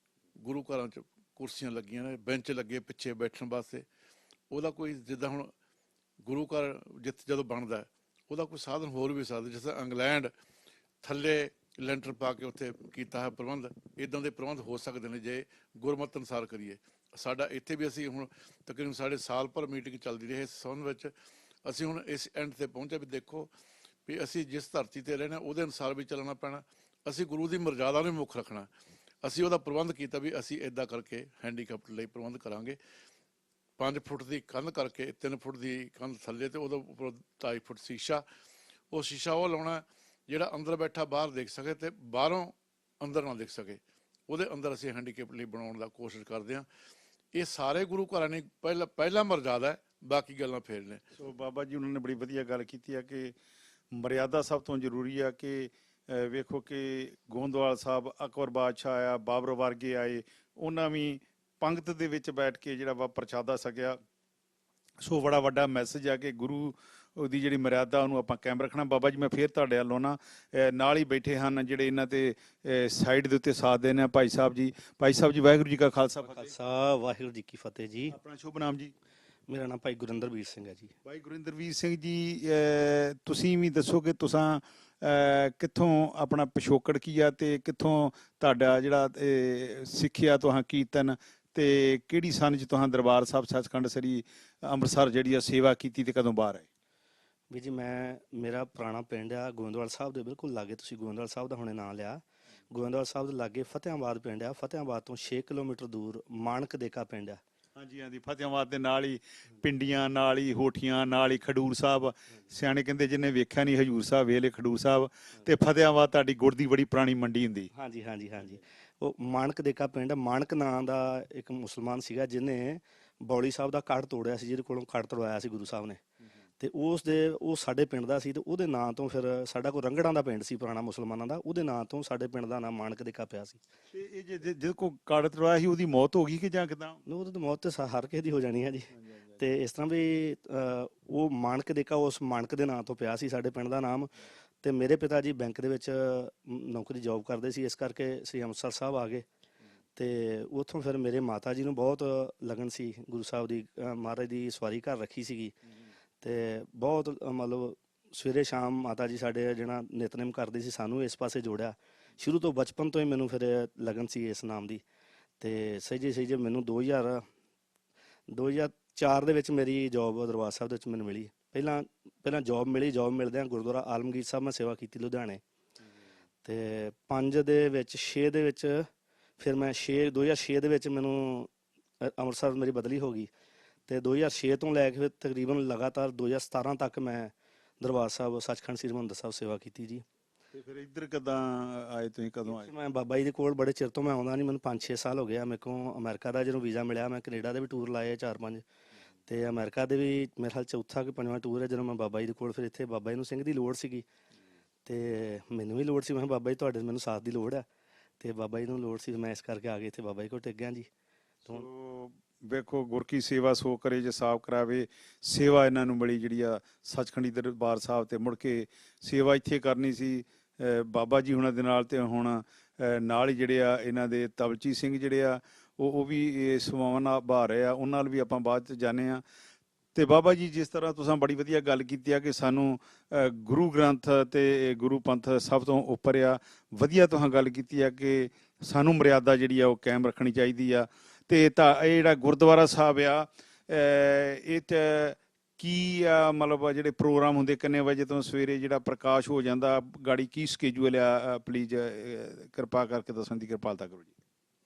ਗੁਰੂ ਘਰਾਂ 'ਚ ਕੁਰਸੀਆਂ ਲੱਗੀਆਂ ਨੇ, ਬੈਂਚ ਲੱਗੇ ਪਿੱਛੇ ਬੈਠਣ ਵਾਸਤੇ। ਉਹਦਾ ਕੋਈ ਜਿੱਦਾਂ ਹੁਣ ਗੁਰੂ ਘਰ ਜਦੋਂ ਬਣਦਾ ਉਹਦਾ ਕੋਈ ਸਾਧਨ ਹੋਰ ਵੀ ਸਕਦਾ, ਜਿਸ ਤਰ੍ਹਾਂ ਇੰਗਲੈਂਡ ਥੱਲੇ ਲੈਂਟਰ ਪਾ ਕੇ ਉੱਥੇ ਕੀਤਾ ਹੈ ਪ੍ਰਬੰਧ, ਇੱਦਾਂ ਦੇ ਪ੍ਰਬੰਧ ਹੋ ਸਕਦੇ ਨੇ ਜੇ ਗੁਰਮਤ ਅਨੁਸਾਰ ਕਰੀਏ। ਸਾਡਾ ਇੱਥੇ ਵੀ ਅਸੀਂ ਹੁਣ ਤਕਰੀਬਨ ਸਾਡੇ ਸਾਲ ਭਰ ਮੀਟਿੰਗ ਚੱਲਦੀ ਰਹੀ ਇਸ ਸੰਬੰਧ ਵਿੱਚ। ਅਸੀਂ ਹੁਣ ਇਸ ਐਂਡ 'ਤੇ ਪਹੁੰਚੇ ਵੀ ਦੇਖੋ ਵੀ ਅਸੀਂ ਜਿਸ ਧਰਤੀ 'ਤੇ ਰਹਿਣਾ ਉਹਦੇ ਅਨੁਸਾਰ ਵੀ ਚੱਲਣਾ ਪੈਣਾ। ਅਸੀਂ ਗੁਰੂ ਦੀ ਮਰਜ਼ਾਦਾ ਨੂੰ ਮੁੱਖ ਰੱਖਣਾ। ਅਸੀਂ ਉਹਦਾ ਪ੍ਰਬੰਧ ਕੀਤਾ ਵੀ ਅਸੀਂ ਇੱਦਾਂ ਕਰਕੇ ਹੈਂਡੀਕੈਪਟ ਲਈ ਪ੍ਰਬੰਧ ਕਰਾਂਗੇ। 5 ਫੁੱਟ ਦੀ ਕੰਧ ਕਰਕੇ 3 ਫੁੱਟ ਦੀ ਕੰਧ ਥੱਲੇ ਤੇ ਉਹਦੇ ਉੱਪਰ 2.5 ਫੁੱਟ ਸ਼ੀਸ਼ਾ। ਉਹ ਸ਼ੀਸ਼ਾ ਉਹ ਲਾਉਣਾ ਜਿਹੜਾ ਅੰਦਰ ਬੈਠਾ ਬਾਹਰ ਦੇਖ ਸਕੇ ਤੇ ਬਾਹਰੋਂ ਅੰਦਰ ਨਾ ਦੇਖ ਸਕੇ। ਉਹਦੇ ਅੰਦਰ ਅਸੀਂ ਹੈਂਡੀਕੈਪਟ ਲਈ ਬਣਾਉਣ ਦਾ ਕੋਸ਼ਿਸ਼ ਕਰਦੇ ਹਾਂ। ਇਹ ਸਾਰੇ ਗੁਰੂ ਘਰਾਂ ਨੇ ਪਹਿਲਾ ਮਰਜ਼ਾਦਾ ਹੈ, ਬਾਕੀ ਗੱਲਾਂ ਫੇਰ ਨੇ। ਸੋ ਬਾਬਾ ਜੀ ਉਹਨਾਂ ਨੇ ਬੜੀ ਵਧੀਆ ਗੱਲ ਕੀਤੀ ਆ ਕਿ ਮਰਿਆਦਾ ਸਭ ਤੋਂ ਜ਼ਰੂਰੀ ਆ। ਕਿ ਵੇਖੋ ਕਿ ਗੋਂਦਵਾਲ ਸਾਹਿਬ ਅਕਬਰ ਬਾਦਸ਼ਾਹ ਆਇਆ, ਬਾਬਰ ਵਰਗੇ ਆਏ, ਉਹਨਾਂ ਵੀ ਪੰਗਤ ਦੇ ਵਿੱਚ ਬੈਠ ਕੇ ਜਿਹੜਾ ਵਾ ਪ੍ਰਸ਼ਾਦਾ ਛਕਿਆ। ਸੋ ਬੜਾ ਵੱਡਾ ਮੈਸੇਜ ਆ ਕਿ ਗੁਰੂ ਦੀ ਜਿਹੜੀ ਮਰਿਆਦਾ ਉਹਨੂੰ ਆਪਾਂ ਕਾਇਮ ਰੱਖਣਾ। ਬਾਬਾ ਜੀ ਮੈਂ ਫੇਰ ਤੁਹਾਡੇ ਵੱਲੋਂ ਨਾ ਨਾਲ ਹੀ ਬੈਠੇ ਹਨ ਜਿਹੜੇ ਇਹਨਾਂ ਤੇ ਸਾਈਡ ਦੇ ਉੱਤੇ ਸਾਥ ਦੇਣੇ ਆ ਭਾਈ ਸਾਹਿਬ ਜੀ। ਭਾਈ ਸਾਹਿਬ ਜੀ ਵਾਹਿਗੁਰੂ ਜੀ ਕਾ ਖਾਲਸਾ ਵਾਹਿਗੁਰੂ ਜੀ ਕੀ ਫਤਿਹ ਜੀ। ਆਪਣਾ ਸ਼ੁਭ ਨਾਮ ਜੀ? ਮੇਰਾ ਨਾਮ ਭਾਈ ਗੁਰਿੰਦਰਵੀਰ ਸਿੰਘ ਹੈ ਜੀ। ਭਾਈ ਗੁਰਿੰਦਰਵੀਰ ਸਿੰਘ ਜੀ, ਤੁਸੀਂ ਵੀ ਦੱਸੋ ਕਿ ਤੁਸਾਂ ਕਿੱਥੋਂ ਆਪਣਾ ਪਿਛੋਕੜ ਕੀ ਆ ਤੇ ਕਿੱਥੋਂ ਤੁਹਾਡਾ ਜਿਹੜਾ ਸਿੱਖਿਆ ਤੁਹਾਂ ਕੀਰਤਨ ਤੇ ਕਿਹੜੀ ਸਨ 'ਚ ਤੁਹਾਂ ਦਰਬਾਰ ਸਾਹਿਬ ਸੱਚਖੰਡ ਸ੍ਰੀ ਅੰਮ੍ਰਿਤਸਰ ਜਿਹੜੀ ਆ ਸੇਵਾ ਕੀਤੀ ਤੇ ਕਦੋਂ ਬਾਹਰ ਆਏ? ਵੀ ਜੀ ਮੇਰਾ ਪੁਰਾਣਾ ਪਿੰਡ ਆ ਗੋਇੰਦਵਾਲ ਸਾਹਿਬ ਦੇ ਬਿਲਕੁਲ ਲਾਗੇ। ਤੁਸੀਂ ਗੋਇੰਦਵਾਲ ਸਾਹਿਬ ਦਾ ਹੁਣੇ ਨਾਂ ਲਿਆ। ਗੋਇੰਦਵਾਲ ਸਾਹਿਬ ਦੇ ਲਾਗੇ ਫਤਿਆਬਾਦ ਪਿੰਡ ਆ। ਫਤਿਆਬਾਦ ਤੋਂ 6 ਕਿਲੋਮੀਟਰ ਦੂਰ ਮਾਣਕ ਦੇਕਾ ਪਿੰਡ ਆ। ਹਾਂਜੀ ਹਾਂਜੀ, ਫਤਿਆਬਾਦ ਦੇ ਨਾਲ ਹੀ ਪਿੰਡੀਆਂ, ਨਾਲ ਹੀ ਹੋਠੀਆਂ, ਨਾਲ ਹੀ ਖਡੂਰ ਸਾਹਿਬ। ਸਿਆਣੇ ਕਹਿੰਦੇ ਜਿਹਨੇ ਵੇਖਿਆ ਨਹੀਂ ਹਜੂਰ ਸਾਹਿਬ ਵੇਲੇ ਖਡੂਰ ਸਾਹਿਬ। ਤੇ ਫਤਿਆਬਾਦ ਤੁਹਾਡੀ ਗੁੜ ਦੀ ਬੜੀ ਪੁਰਾਣੀ ਮੰਡੀ ਹੁੰਦੀ। ਹਾਂਜੀ ਹਾਂਜੀ ਹਾਂਜੀ, ਉਹ ਮਾਣਕ ਦੇਕਾ ਪਿੰਡ। ਮਾਣਕ ਨਾਂ ਦਾ ਇੱਕ ਮੁਸਲਮਾਨ ਸੀਗਾ ਜਿਹਨੇ ਬੌਲੀ ਸਾਹਿਬ ਦਾ ਕੜ ਤੋੜਿਆ ਸੀ, ਜਿਹਦੇ ਕੋਲੋਂ ਕੜ ਤੋੜਵਾਇਆ ਸੀ ਗੁਰੂ ਸਾਹਿਬ ਨੇ। ਤੇ ਉਹ ਸਾਡੇ ਪਿੰਡ ਦਾ ਸੀ ਤੇ ਉਹਦੇ ਨਾਂ ਤੋਂ ਫਿਰ ਸਾਡਾ ਕੋਈ ਰੰਗੜਾਂ ਦਾ ਪਿੰਡ ਸੀ ਪੁਰਾਣਾ ਮੁਸਲਮਾਨਾਂ ਦਾ, ਉਹਦੇ ਨਾਂ ਤੋਂ ਸਾਡੇ ਪਿੰਡ ਦਾ ਨਾਂ ਮਾਣਕ ਦੇਕਾ ਪਿਆ ਸੀ। ਤੇ ਇਹ ਜਿਹਦੇ ਕੋਲ ਕੜ ਤੋੜਵਾਇਆ ਸੀ ਉਹਦੀ ਮੌਤ ਹੋ ਗਈ ਕਿ ਜਾਂ ਕਿਦਾਂ? ਉਹਦੀ ਤਾਂ ਮੌਤ ਤੇ ਹਰ ਕਿਸੇ ਦੀ ਹੋ ਜਾਣੀ ਹੈ ਜੀ। ਤੇ ਇਸ ਤਰ੍ਹਾਂ ਵੀ ਉਹ ਮਾਣਕ ਦੇਕਾ ਉਸ ਮਾਣਕ ਦੇ ਨਾਂ ਤੋਂ ਪਿਆ ਸੀ ਸਾਡੇ ਪਿੰਡ ਦਾ ਨਾਮ। ਤੇ ਮੇਰੇ ਪਿਤਾ ਜੀ ਬੈਂਕ ਦੇ ਵਿੱਚ ਨੌਕਰੀ ਜੌਬ ਕਰਦੇ ਸੀ, ਇਸ ਕਰਕੇ ਅਸੀਂ ਅੰਮ੍ਰਿਤਸਰ ਸਾਹਿਬ ਆ ਗਏ। ਤੇ ਉੱਥੋਂ ਫਿਰ ਮੇਰੇ ਮਾਤਾ ਜੀ ਨੂੰ ਬਹੁਤ ਲਗਨ ਸੀ ਗੁਰੂ ਸਾਹਿਬ ਦੀ, ਮਹਾਰਾਜ ਦੀ ਸਵਾਰੀ ਘਰ ਰੱਖੀ ਸੀਗੀ। ਤੇ ਬਹੁਤ ਮਤਲਬ ਸਵੇਰੇ ਸ਼ਾਮ ਮਾਤਾ ਜੀ ਸਾਡੇ ਜਿਹੜਾ ਨਿਤਨੇਮ ਕਰਦੀ ਸੀ, ਸਾਨੂੰ ਇਸ ਪਾਸੇ ਜੋੜਿਆ। ਸ਼ੁਰੂ ਤੋਂ ਬਚਪਨ ਤੋਂ ਹੀ ਮੈਨੂੰ ਫਿਰ ਲਗਨ ਸੀ ਇਸ ਨਾਮ ਦੀ। ਤੇ ਸਹੀ ਮੈਨੂੰ 2004 ਦੇ ਵਿੱਚ ਮੇਰੀ ਜੌਬ ਦਰਬਾਰ ਸਾਹਿਬ ਦੇ ਵਿੱਚ ਮੈਨੂੰ ਮਿਲੀ। ਪਹਿਲਾਂ ਜੌਬ ਮਿਲੀ। ਜੌਬ ਮਿਲਦਿਆਂ ਗੁਰਦੁਆਰਾ ਆਲਮਗੀਰ ਸਾਹਿਬ ਮੈਂ ਸੇਵਾ ਕੀਤੀ ਲੁਧਿਆਣੇ। ਤੇ 5 ਦੇ ਵਿੱਚ 6 ਦੇ ਵਿੱਚ ਫਿਰ ਮੈਂ 2006 ਦੇ ਵਿੱਚ ਮੈਨੂੰ ਅੰਮ੍ਰਿਤਸਰ ਮੇਰੀ ਬਦਲੀ ਹੋ ਗਈ। ਤੇ 2006 ਤੋਂ ਲੈ ਕੇ ਫਿਰ ਤਕਰੀਬਨ ਲਗਾਤਾਰ 2017 ਤੱਕ ਮੈਂ ਦਰਬਾਰ ਸਾਹਿਬ ਸੱਚਖੰਡ ਸ੍ਰੀ ਹਰਿਮੰਦਰ ਸਾਹਿਬ ਸੇਵਾ ਕੀਤੀ ਜੀ। ਤੇ ਫਿਰ ਇੱਧਰ ਕਦਾਂ ਆਏ ਤੁਸੀਂ? ਕਦੋਂ ਆਏ? ਮੈਂ ਬਾਬਾ ਜੀ ਦੇ ਕੋਲ ਬੜੇ ਚਿਰ ਤੋਂ ਮੈਂ ਆਉਂਦਾ ਨਹੀਂ, ਮੈਨੂੰ 5-6 ਸਾਲ ਹੋ ਗਿਆ। ਮੇਰੇ ਕੋਲ ਅਮਰੀਕਾ ਦਾ ਜਦੋਂ ਵੀਜ਼ਾ ਮਿਲਿਆ ਮੈਂ ਕੈਨੇਡਾ ਦੇ ਵੀ ਟੂਰ ਲਾਏ 4-5, ਤੇ ਅਮਰੀਕਾ ਦੇ ਵੀ ਮੇਰੇ ਖਿਆਲ ਚੌਥਾ ਕਿ 5ਵਾਂ ਟੂਰ ਹੈ ਜਦੋਂ ਮੈਂ ਬਾਬਾ ਜੀ ਦੇ ਕੋਲ। ਫਿਰ ਇੱਥੇ ਬਾਬਾ ਜੀ ਨੂੰ ਸਿੰਘ ਦੀ ਲੋੜ ਸੀਗੀ ਤੇ ਮੈਨੂੰ ਵੀ ਲੋੜ ਸੀ। ਮੈਂ ਕਿਹਾ ਬਾਬਾ ਜੀ ਤੁਹਾਡੇ ਮੈਨੂੰ ਸਾਥ ਦੀ ਲੋੜ ਹੈ। ਤੇ ਬਾਬਾ ਜੀ ਨੂੰ ਲੋੜ ਸੀ, ਮੈਂ ਇਸ ਕਰਕੇ ਆ ਕੇ ਇੱਥੇ ਬਾਬਾ ਜੀ ਕੋਲ ਟਿਕ ਗਿਆ ਜੀ। ਸੋ ਵੇਖੋ ਗੁਰ ਕੀ ਸੇਵਾ ਸੋ ਕਰੇ ਜੇ ਸਾਬ ਕਰਾਵੇ। ਸੇਵਾ ਇਹਨਾਂ ਨੂੰ ਮਿਲੀ ਜਿਹੜੀ ਆ ਸੱਚਖੰਡੀ ਦਰਬਾਰ ਸਾਹਿਬ ਤੇ ਮੁੜ ਕੇ ਸੇਵਾ ਇੱਥੇ ਕਰਨੀ ਸੀ ਬਾਬਾ ਜੀ ਹੁਣਾਂ ਦੇ ਨਾਲ। ਤੇ ਹੁਣ ਨਾਲ ਹੀ ਜਿਹੜੇ ਆ ਇਹਨਾਂ ਦੇ ਤਬਲਚੀ ਸਿੰਘ ਜਿਹੜੇ ਆ ਉਹ ਵੀ ਇਹ ਸੇਵਾਵਾਂ ਨਿਭਾ ਰਹੇ ਆ, ਉਹਨਾਂ ਨਾਲ ਵੀ ਆਪਾਂ ਬਾਅਦ 'ਚ ਜਾਣੇ ਆ। ਤੇ ਬਾਬਾ ਜੀ ਜਿਸ ਤਰ੍ਹਾਂ ਤੁਸੀਂ ਬੜੀ ਵਧੀਆ ਗੱਲ ਕੀਤੀ ਆ ਕਿ ਸਾਨੂੰ ਗੁਰੂ ਗ੍ਰੰਥ ਤੇ ਗੁਰੂ ਪੰਥ ਸਭ ਤੋਂ ਉੱਪਰ ਆ, ਵਧੀਆ ਤੁਸੀਂ ਗੱਲ ਕੀਤੀ ਆ ਕਿ ਸਾਨੂੰ ਮਰਿਆਦਾ ਜਿਹੜੀ ਆ ਉਹ ਕਾਇਮ ਰੱਖਣੀ ਚਾਹੀਦੀ ਆ। ਤੇ ਤਾਂ ਇਹ ਜਿਹੜਾ ਗੁਰਦੁਆਰਾ ਸਾਹਿਬ ਆ ਇਹ 'ਚ ਕੀ ਆ ਮਤਲਬ ਜਿਹੜੇ ਪ੍ਰੋਗਰਾਮ ਹੁੰਦੇ, ਕਿੰਨੇ ਵਜੇ ਤੋਂ ਸਵੇਰੇ ਜਿਹੜਾ ਪ੍ਰਕਾਸ਼ ਹੋ ਜਾਂਦਾ, ਗਾੜੀ ਕੀ ਸਕੇਜੂਲ ਆ, ਪਲੀਜ਼ ਕਿਰਪਾ ਕਰਕੇ ਦੱਸਣ ਦੀ ਕਿਰਪਾਲਤਾ ਕਰੋ ਜੀ।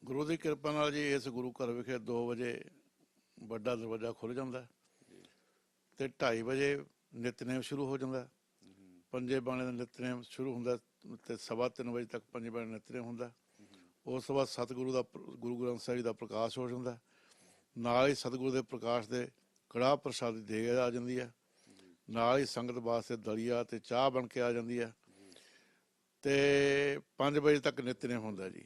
ਗੁਰੂ ਦੀ ਕਿਰਪਾ ਨਾਲ ਜੀ ਇਸ ਗੁਰੂ ਘਰ ਵਿਖੇ 2 ਵਜੇ ਵੱਡਾ ਦਰਵਾਜ਼ਾ ਖੁੱਲ੍ਹ ਜਾਂਦਾ ਤੇ 2:30 ਵਜੇ ਨਿਤਨੇਮ ਸ਼ੁਰੂ ਹੋ ਜਾਂਦਾ। ਪੰਜੇ ਬਾਣੇ ਦਾ ਨਿਤਨੇਮ ਸ਼ੁਰੂ ਹੁੰਦਾ ਤੇ 3:15 ਵਜੇ ਤੱਕ ਪੰਜੇ ਬਾਣੇ ਨਿਤਨੇਮ ਹੁੰਦਾ। ਉਸ ਤੋਂ ਬਾਅਦ ਸਤਿਗੁਰੂ ਦਾ ਗੁਰੂ ਗ੍ਰੰਥ ਸਾਹਿਬ ਜੀ ਦਾ ਪ੍ਰਕਾਸ਼ ਹੋ ਜਾਂਦਾ। ਨਾਲ ਹੀ ਸਤਿਗੁਰੂ ਦੇ ਪ੍ਰਕਾਸ਼ ਦੇ ਕੜਾਹ ਪ੍ਰਸ਼ਾਦ ਦੀ ਦੇਗ ਆ ਜਾਂਦੀ ਹੈ। ਨਾਲ ਹੀ ਸੰਗਤ ਵਾਸਤੇ ਦਲੀਆ ਤੇ ਚਾਹ ਬਣ ਕੇ ਆ ਜਾਂਦੀ ਹੈ। ਤੇ 5 ਵਜੇ ਤੱਕ ਨਿਤਨੇਮ ਹੁੰਦਾ ਜੀ।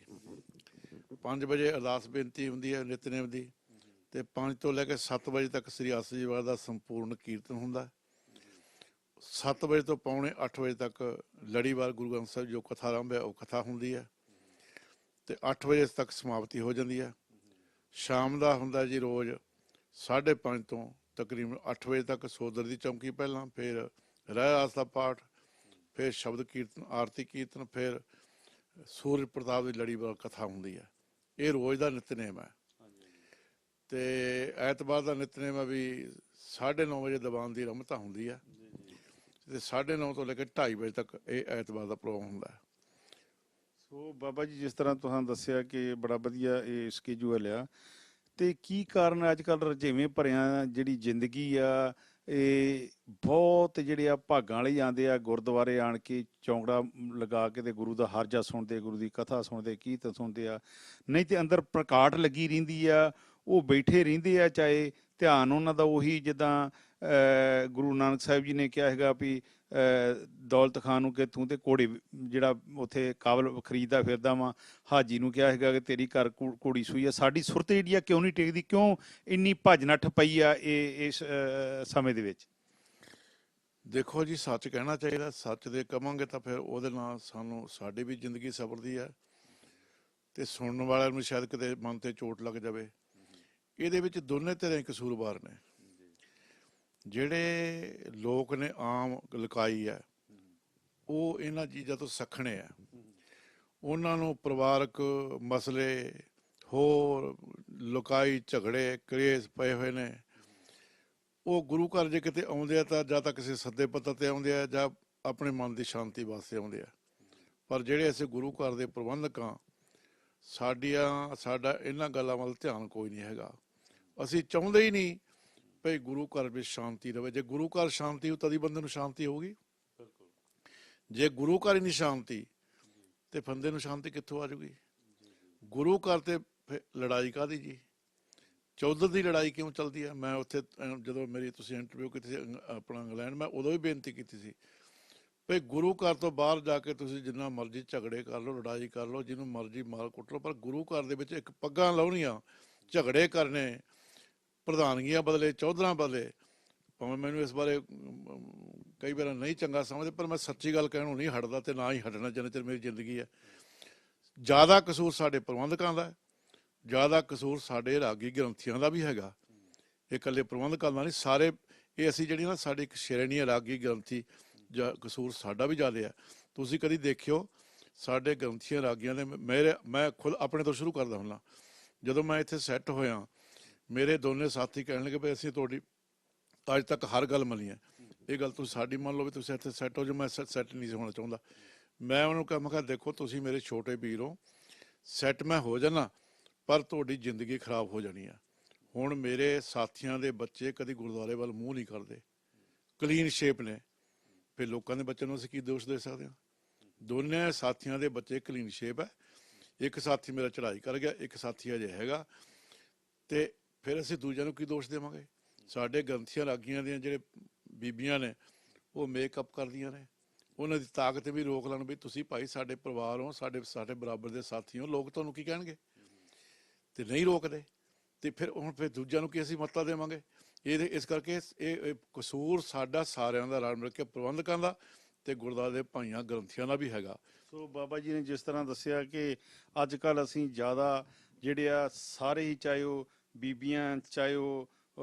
5 ਵਜੇ ਅਰਦਾਸ ਬੇਨਤੀ ਹੁੰਦੀ ਹੈ ਨਿਤਨੇਮ ਦੀ ਤੇ 5 ਤੋਂ ਲੈ ਕੇ 7 ਵਜੇ ਤੱਕ ਸ੍ਰੀ ਆਸਾ ਜੀ ਵਾਲਾ ਦਾ ਸੰਪੂਰਨ ਕੀਰਤਨ ਹੁੰਦਾ। 7 ਵਜੇ ਤੋਂ ਪੌਣੇ 8 ਵਜੇ ਤੱਕ ਲੜੀਵਾਰ ਗੁਰੂ ਗ੍ਰੰਥ ਸਾਹਿਬ ਜੋ ਕਥਾ ਆਰੰਭ ਹੈ ਉਹ ਕਥਾ ਹੁੰਦੀ ਹੈ ਤੇ 8 ਵਜੇ ਤੱਕ ਸਮਾਪਤੀ ਹੋ ਜਾਂਦੀ ਹੈ। ਸ਼ਾਮ ਦਾ ਹੁੰਦਾ ਜੀ ਰੋਜ਼ 5:30 ਤੋਂ ਤਕਰੀਬਨ 8 ਵਜੇ ਤੱਕ ਸੋਦਰ ਦੀ ਚੌਂਕੀ, ਪਹਿਲਾਂ ਫਿਰ ਰਹਿ ਰਾਸ ਦਾ ਪਾਠ, ਫਿਰ ਸ਼ਬਦ ਕੀਰਤਨ, ਆਰਤੀ ਕੀਰਤਨ, ਫਿਰ ਸੂਰਜ ਪ੍ਰਤਾਪ ਦੀ ਲੜੀਵਾਰ ਕਥਾ ਹੁੰਦੀ ਹੈ। ਇਹ ਰੋਜ਼ ਦਾ ਨਿਤਨੇਮ ਹੈ। ਤੇ ਐਤਵਾਰ ਦਾ ਨਿਤਨੇਮ ਹੈ ਵੀ 9:30 ਵਜੇ ਦੀਵਾਨ ਦੀ ਰਮਤਾ ਹੁੰਦੀ ਹੈ ਤੇ 9:30 ਤੋਂ ਲੈ ਕੇ 2:30 ਵਜੇ ਤੱਕ ਇਹ ਐਤਵਾਰ ਦਾ ਪ੍ਰੋਗਰਾਮ ਹੁੰਦਾ ਹੈ। ਸੋ ਬਾਬਾ ਜੀ ਜਿਸ ਤਰ੍ਹਾਂ ਤੁਸੀਂ ਦੱਸਿਆ ਕਿ ਬੜਾ ਵਧੀਆ ਇਹ ਸਕੇਜੂਲ ਆ, ਤੇ ਕੀ ਕਾਰਨ ਅੱਜ ਕੱਲ੍ਹ ਰੁਝੇਵੇਂ ਭਰਿਆ ਜਿਹੜੀ ਜ਼ਿੰਦਗੀ ਆ ਇਹ ਬਹੁਤ ਜਿਹੜੇ ਆ ਭਾਗਾਂ ਵਾਲੇ ਆਉਂਦੇ ਆ ਗੁਰਦੁਆਰੇ ਆਣ ਕੇ ਚੌਂਕੜਾ ਲਗਾ ਕੇ ਤੇ ਗੁਰੂ ਦਾ ਹਰਜਾ ਸੁਣਦੇ, ਗੁਰੂ ਦੀ ਕਥਾ ਸੁਣਦੇ, ਕੀਰਤਨ ਸੁਣਦੇ ਆ, ਨਹੀਂ ਤੇ ਅੰਦਰ ਪ੍ਰਕਾਟ ਲੱਗੀ ਰਹਿੰਦੀ ਆ, ਉਹ ਬੈਠੇ ਰਹਿੰਦੇ ਆ, ਚਾਹੇ ਧਿਆਨ ਉਹਨਾਂ ਦਾ ਉਹੀ ਜਿੱਦਾਂ ਗੁਰੂ ਨਾਨਕ ਸਾਹਿਬ ਜੀ ਨੇ ਕਿਹਾ ਹੈਗਾ ਵੀ ਦੌਲਤ ਖਾਨ ਨੂੰ ਕਿ ਤੂੰ ਤੇ ਘੋੜੇ ਜਿਹੜਾ ਉੱਥੇ ਕਾਬਲ ਖਰੀਦਦਾ ਫਿਰਦਾ ਵਾ, ਹਾਜੀ ਨੂੰ ਕਿਹਾ ਹੈਗਾ ਕਿ ਤੇਰੀ ਘਰ ਘੋੜੀ ਸੂਈ ਆ। ਸਾਡੀ ਸੁਰਤ ਜਿਹੜੀ ਆ ਕਿਉਂ ਨਹੀਂ ਟਿਕਦੀ, ਕਿਉਂ ਇੰਨੀ ਭੱਜ ਨੱਠ ਪਈ ਆ ਇਸ ਸਮੇਂ ਦੇ ਵਿੱਚ? ਦੇਖੋ ਜੀ, ਸੱਚ ਕਹਿਣਾ ਚਾਹੀਦਾ। ਸੱਚ ਦੇ ਕਵਾਂਗੇ ਤਾਂ ਫਿਰ ਉਹਦੇ ਨਾਲ ਸਾਨੂੰ ਸਾਡੀ ਵੀ ਜ਼ਿੰਦਗੀ ਸਬਰਦੀ ਹੈ ਤੇ ਸੁਣਨ ਵਾਲਿਆਂ ਨੂੰ ਸ਼ਾਇਦ ਕਿਤੇ ਮਨ ਤੇ ਚੋਟ ਲੱਗ ਜਾਵੇ। ਇਹਦੇ ਵਿੱਚ ਦੋਨੇ ਧਿਰਾਂ ਕਸੂਰਵਾਰ ਨੇ। ਜਿਹੜੇ ਲੋਕ ਨੇ ਆਮ ਲੁਕਾਈ ਹੈ ਉਹ ਇਹਨਾਂ ਚੀਜ਼ਾਂ ਤੋਂ ਸੱਖਣੇ ਆ। ਉਹਨਾਂ ਨੂੰ ਪਰਿਵਾਰਕ ਮਸਲੇ, ਹੋਰ ਲੁਕਾਈ ਝਗੜੇ ਕਲੇਸ਼ ਪਏ ਹੋਏ ਨੇ। ਉਹ ਗੁਰੂ ਘਰ ਜੇ ਕਿਤੇ ਆਉਂਦੇ ਆ ਤਾਂ ਜਾਂ ਤਾਂ ਕਿਸੇ ਸੱਦੇ ਪੱਤਰ ਤੇ ਆਉਂਦੇ ਆ ਜਾਂ ਆਪਣੇ ਮਨ ਦੀ ਸ਼ਾਂਤੀ ਵਾਸਤੇ ਆਉਂਦੇ ਆ। ਪਰ ਜਿਹੜੇ ਅਸੀਂ ਗੁਰੂ ਘਰ ਦੇ ਪ੍ਰਬੰਧਕ ਹਾਂ, ਸਾਡਾ ਇਹਨਾਂ ਗੱਲਾਂ ਵੱਲ ਧਿਆਨ ਕੋਈ ਨਹੀਂ ਹੈਗਾ। ਅਸੀਂ ਚਾਹੁੰਦੇ ਹੀ ਨਹੀਂ ਭਈ ਗੁਰੂ ਘਰ ਵਿੱਚ ਸ਼ਾਂਤੀ ਰਵੇ। ਜੇ ਗੁਰੂ ਘਰ ਸ਼ਾਂਤੀ ਹੋ ਤਦ ਹੀ ਬੰਦੇ ਨੂੰ ਸ਼ਾਂਤੀ ਹੋਊਗੀ। ਜੇ ਗੁਰੂ ਘਰ ਹੀ ਨਹੀਂ ਸ਼ਾਂਤੀ ਤੇ ਬੰਦੇ ਨੂੰ ਸ਼ਾਂਤੀ ਕਿੱਥੋਂ ਆ ਜਾਊਗੀ? ਗੁਰੂ ਘਰ ਤੇ ਲੜਾਈ ਕਾਹਦੀ ਜੀ? ਚੌਧਰ ਦੀ ਲੜਾਈ ਕਿਉਂ ਚੱਲਦੀ ਹੈ? ਮੈਂ ਉੱਥੇ ਜਦੋਂ ਮੇਰੀ ਤੁਸੀਂ ਇੰਟਰਵਿਊ ਕੀਤੀ ਸੀ ਆਪਣਾ ਇੰਗਲੈਂਡ, ਮੈਂ ਉਦੋਂ ਵੀ ਬੇਨਤੀ ਕੀਤੀ ਸੀ ਭਈ ਗੁਰੂ ਘਰ ਤੋਂ ਬਾਹਰ ਜਾ ਕੇ ਤੁਸੀਂ ਜਿੰਨਾ ਮਰਜ਼ੀ ਝਗੜੇ ਕਰ ਲਓ, ਲੜਾਈ ਕਰ ਲਓ, ਜਿਹਨੂੰ ਮਰਜ਼ੀ ਮਾਰ ਕੁੱਟ ਲਓ, ਪਰ ਗੁਰੂ ਘਰ ਦੇ ਵਿੱਚ ਇੱਕ ਪੱਗਾਂ ਲਾਉਣੀਆਂ, ਝਗੜੇ ਕਰਨੇ, ਪ੍ਰਧਾਨਗੀਆਂ ਬਦਲੇ, ਚੌਧਰਾਂ ਬਦਲੇ। ਭਾਵੇਂ ਮੈਨੂੰ ਇਸ ਬਾਰੇ ਕਈ ਵਾਰ ਨਹੀਂ ਚੰਗਾ ਸਮਝਦੇ, ਪਰ ਮੈਂ ਸੱਚੀ ਗੱਲ ਕਹਿਣੋਂ ਨਹੀਂ ਹਟਦਾ ਤੇ ਨਾ ਹੀ ਹਟਣਾ ਜਿੰਨਾ ਚਿਰ ਮੇਰੀ ਜ਼ਿੰਦਗੀ ਹੈ। ਜ਼ਿਆਦਾ ਕਸੂਰ ਸਾਡੇ ਪ੍ਰਬੰਧਕਾਂ ਦਾ, ਜ਼ਿਆਦਾ ਕਸੂਰ ਸਾਡੇ ਰਾਗੀ ਗ੍ਰੰਥੀਆਂ ਦਾ ਵੀ ਹੈਗਾ। ਇਹ ਇਕੱਲੇ ਪ੍ਰਬੰਧਕਾਂ ਦਾ ਨਹੀਂ, ਸਾਰੇ ਇਹ ਅਸੀਂ ਜਿਹੜੀ ਨਾ ਸਾਡੀ ਇੱਕ ਸ਼੍ਰੇਣੀ ਹੈ ਰਾਗੀ ਗ੍ਰੰਥੀ, ਕਸੂਰ ਸਾਡਾ ਵੀ ਜ਼ਿਆਦਾ ਹੈ। ਤੁਸੀਂ ਕਦੀ ਦੇਖਿਓ ਸਾਡੇ ਗ੍ਰੰਥੀਆਂ ਰਾਗੀਆਂ ਦੇ, ਮੈਂ ਖੁਦ ਆਪਣੇ ਤੋਂ ਸ਼ੁਰੂ ਕਰਦਾ ਹੁੰਦਾ। ਜਦੋਂ ਮੈਂ ਇੱਥੇ ਸੈੱਟ ਹੋਇਆ, ਮੇਰੇ ਦੋਨੇ ਸਾਥੀ ਕਹਿਣ ਲੱਗੇ ਵੀ ਅਸੀਂ ਤੁਹਾਡੀ ਅੱਜ ਤੱਕ ਹਰ ਗੱਲ ਮੰਨੀ ਹੈ, ਇਹ ਗੱਲ ਤੁਸੀਂ ਸਾਡੀ ਮੰਨ ਲਓ ਵੀ ਤੁਸੀਂ ਇੱਥੇ ਸੈੱਟ ਹੋ ਜਾਓ। ਮੈਂ ਸੈੱਟ ਨਹੀਂ ਸੀ ਹੋਣਾ ਚਾਹੁੰਦਾ। ਮੈਂ ਉਹਨੂੰ ਕਿਹਾ, ਮੈਂ ਕਿਹਾ ਦੇਖੋ ਤੁਸੀਂ ਮੇਰੇ ਛੋਟੇ ਵੀਰ ਹੋ, ਸੈੱਟ ਮੈਂ ਹੋ ਜਾਣਾ ਪਰ ਤੁਹਾਡੀ ਜ਼ਿੰਦਗੀ ਖਰਾਬ ਹੋ ਜਾਣੀ ਆ। ਹੁਣ ਮੇਰੇ ਸਾਥੀਆਂ ਦੇ ਬੱਚੇ ਕਦੀ ਗੁਰਦੁਆਰੇ ਵੱਲ ਮੂੰਹ ਨਹੀਂ ਕਰਦੇ, ਕਲੀਨ ਸ਼ੇਪ ਨੇ, ਫਿਰ ਲੋਕਾਂ ਦੇ ਬੱਚਿਆਂ ਨੂੰ ਅਸੀਂ ਕੀ ਦੋਸ਼ ਦੇ ਸਕਦੇ ਹਾਂ? ਦੋਨੇ ਸਾਥੀਆਂ ਦੇ ਬੱਚੇ ਕਲੀਨ ਸ਼ੇਪ ਹੈ। ਇੱਕ ਸਾਥੀ ਮੇਰਾ ਚੜ੍ਹਾਈ ਕਰ ਗਿਆ, ਇੱਕ ਸਾਥੀ ਅਜੇ ਹੈਗਾ, ਤੇ ਫਿਰ ਅਸੀਂ ਦੂਜਿਆਂ ਨੂੰ ਕੀ ਦੋਸ਼ ਦੇਵਾਂਗੇ? ਸਾਡੇ ਗ੍ਰੰਥੀਆਂ ਰਾਗੀਆਂ ਦੀਆਂ ਜਿਹੜੇ ਬੀਬੀਆਂ ਨੇ ਉਹ ਮੇਕਅਪ ਕਰਦੀਆਂ ਨੇ, ਉਹਨਾਂ ਦੀ ਤਾਕਤ ਵੀ ਰੋਕ ਲੈਣ ਵੀ ਤੁਸੀਂ ਭਾਈ ਸਾਡੇ ਪਰਿਵਾਰ ਹੋ, ਸਾਡੇ ਬਰਾਬਰ ਦੇ ਸਾਥੀ ਹੋ, ਲੋਕ ਤੁਹਾਨੂੰ ਕੀ ਕਹਿਣਗੇ? ਤੇ ਨਹੀਂ ਰੋਕਦੇ। ਤੇ ਫਿਰ ਦੂਜਿਆਂ ਨੂੰ ਕੀ ਅਸੀਂ ਮੱਤਾ ਦੇਵਾਂਗੇ। ਇਸ ਕਰਕੇ ਇਹ ਕਸੂਰ ਸਾਡਾ ਸਾਰਿਆਂ ਦਾ, ਰਲ ਮਿਲ ਕੇ ਪ੍ਰਬੰਧਕਾਂ ਦਾ ਤੇ ਗੁਰਦੁਆਰੇ ਦੇ ਭਾਈਆਂ ਗ੍ਰੰਥੀਆਂ ਦਾ ਵੀ ਹੈਗਾ। ਸੋ ਬਾਬਾ ਜੀ ਨੇ ਜਿਸ ਤਰ੍ਹਾਂ ਦੱਸਿਆ ਕਿ ਅੱਜ ਕੱਲ੍ਹ ਅਸੀਂ ਜ਼ਿਆਦਾ ਜਿਹੜੇ ਆ ਸਾਰੇ ਹੀ, ਚਾਹੇ ਉਹ ਬੀਬੀਆਂ, ਚਾਹੇ ਉਹ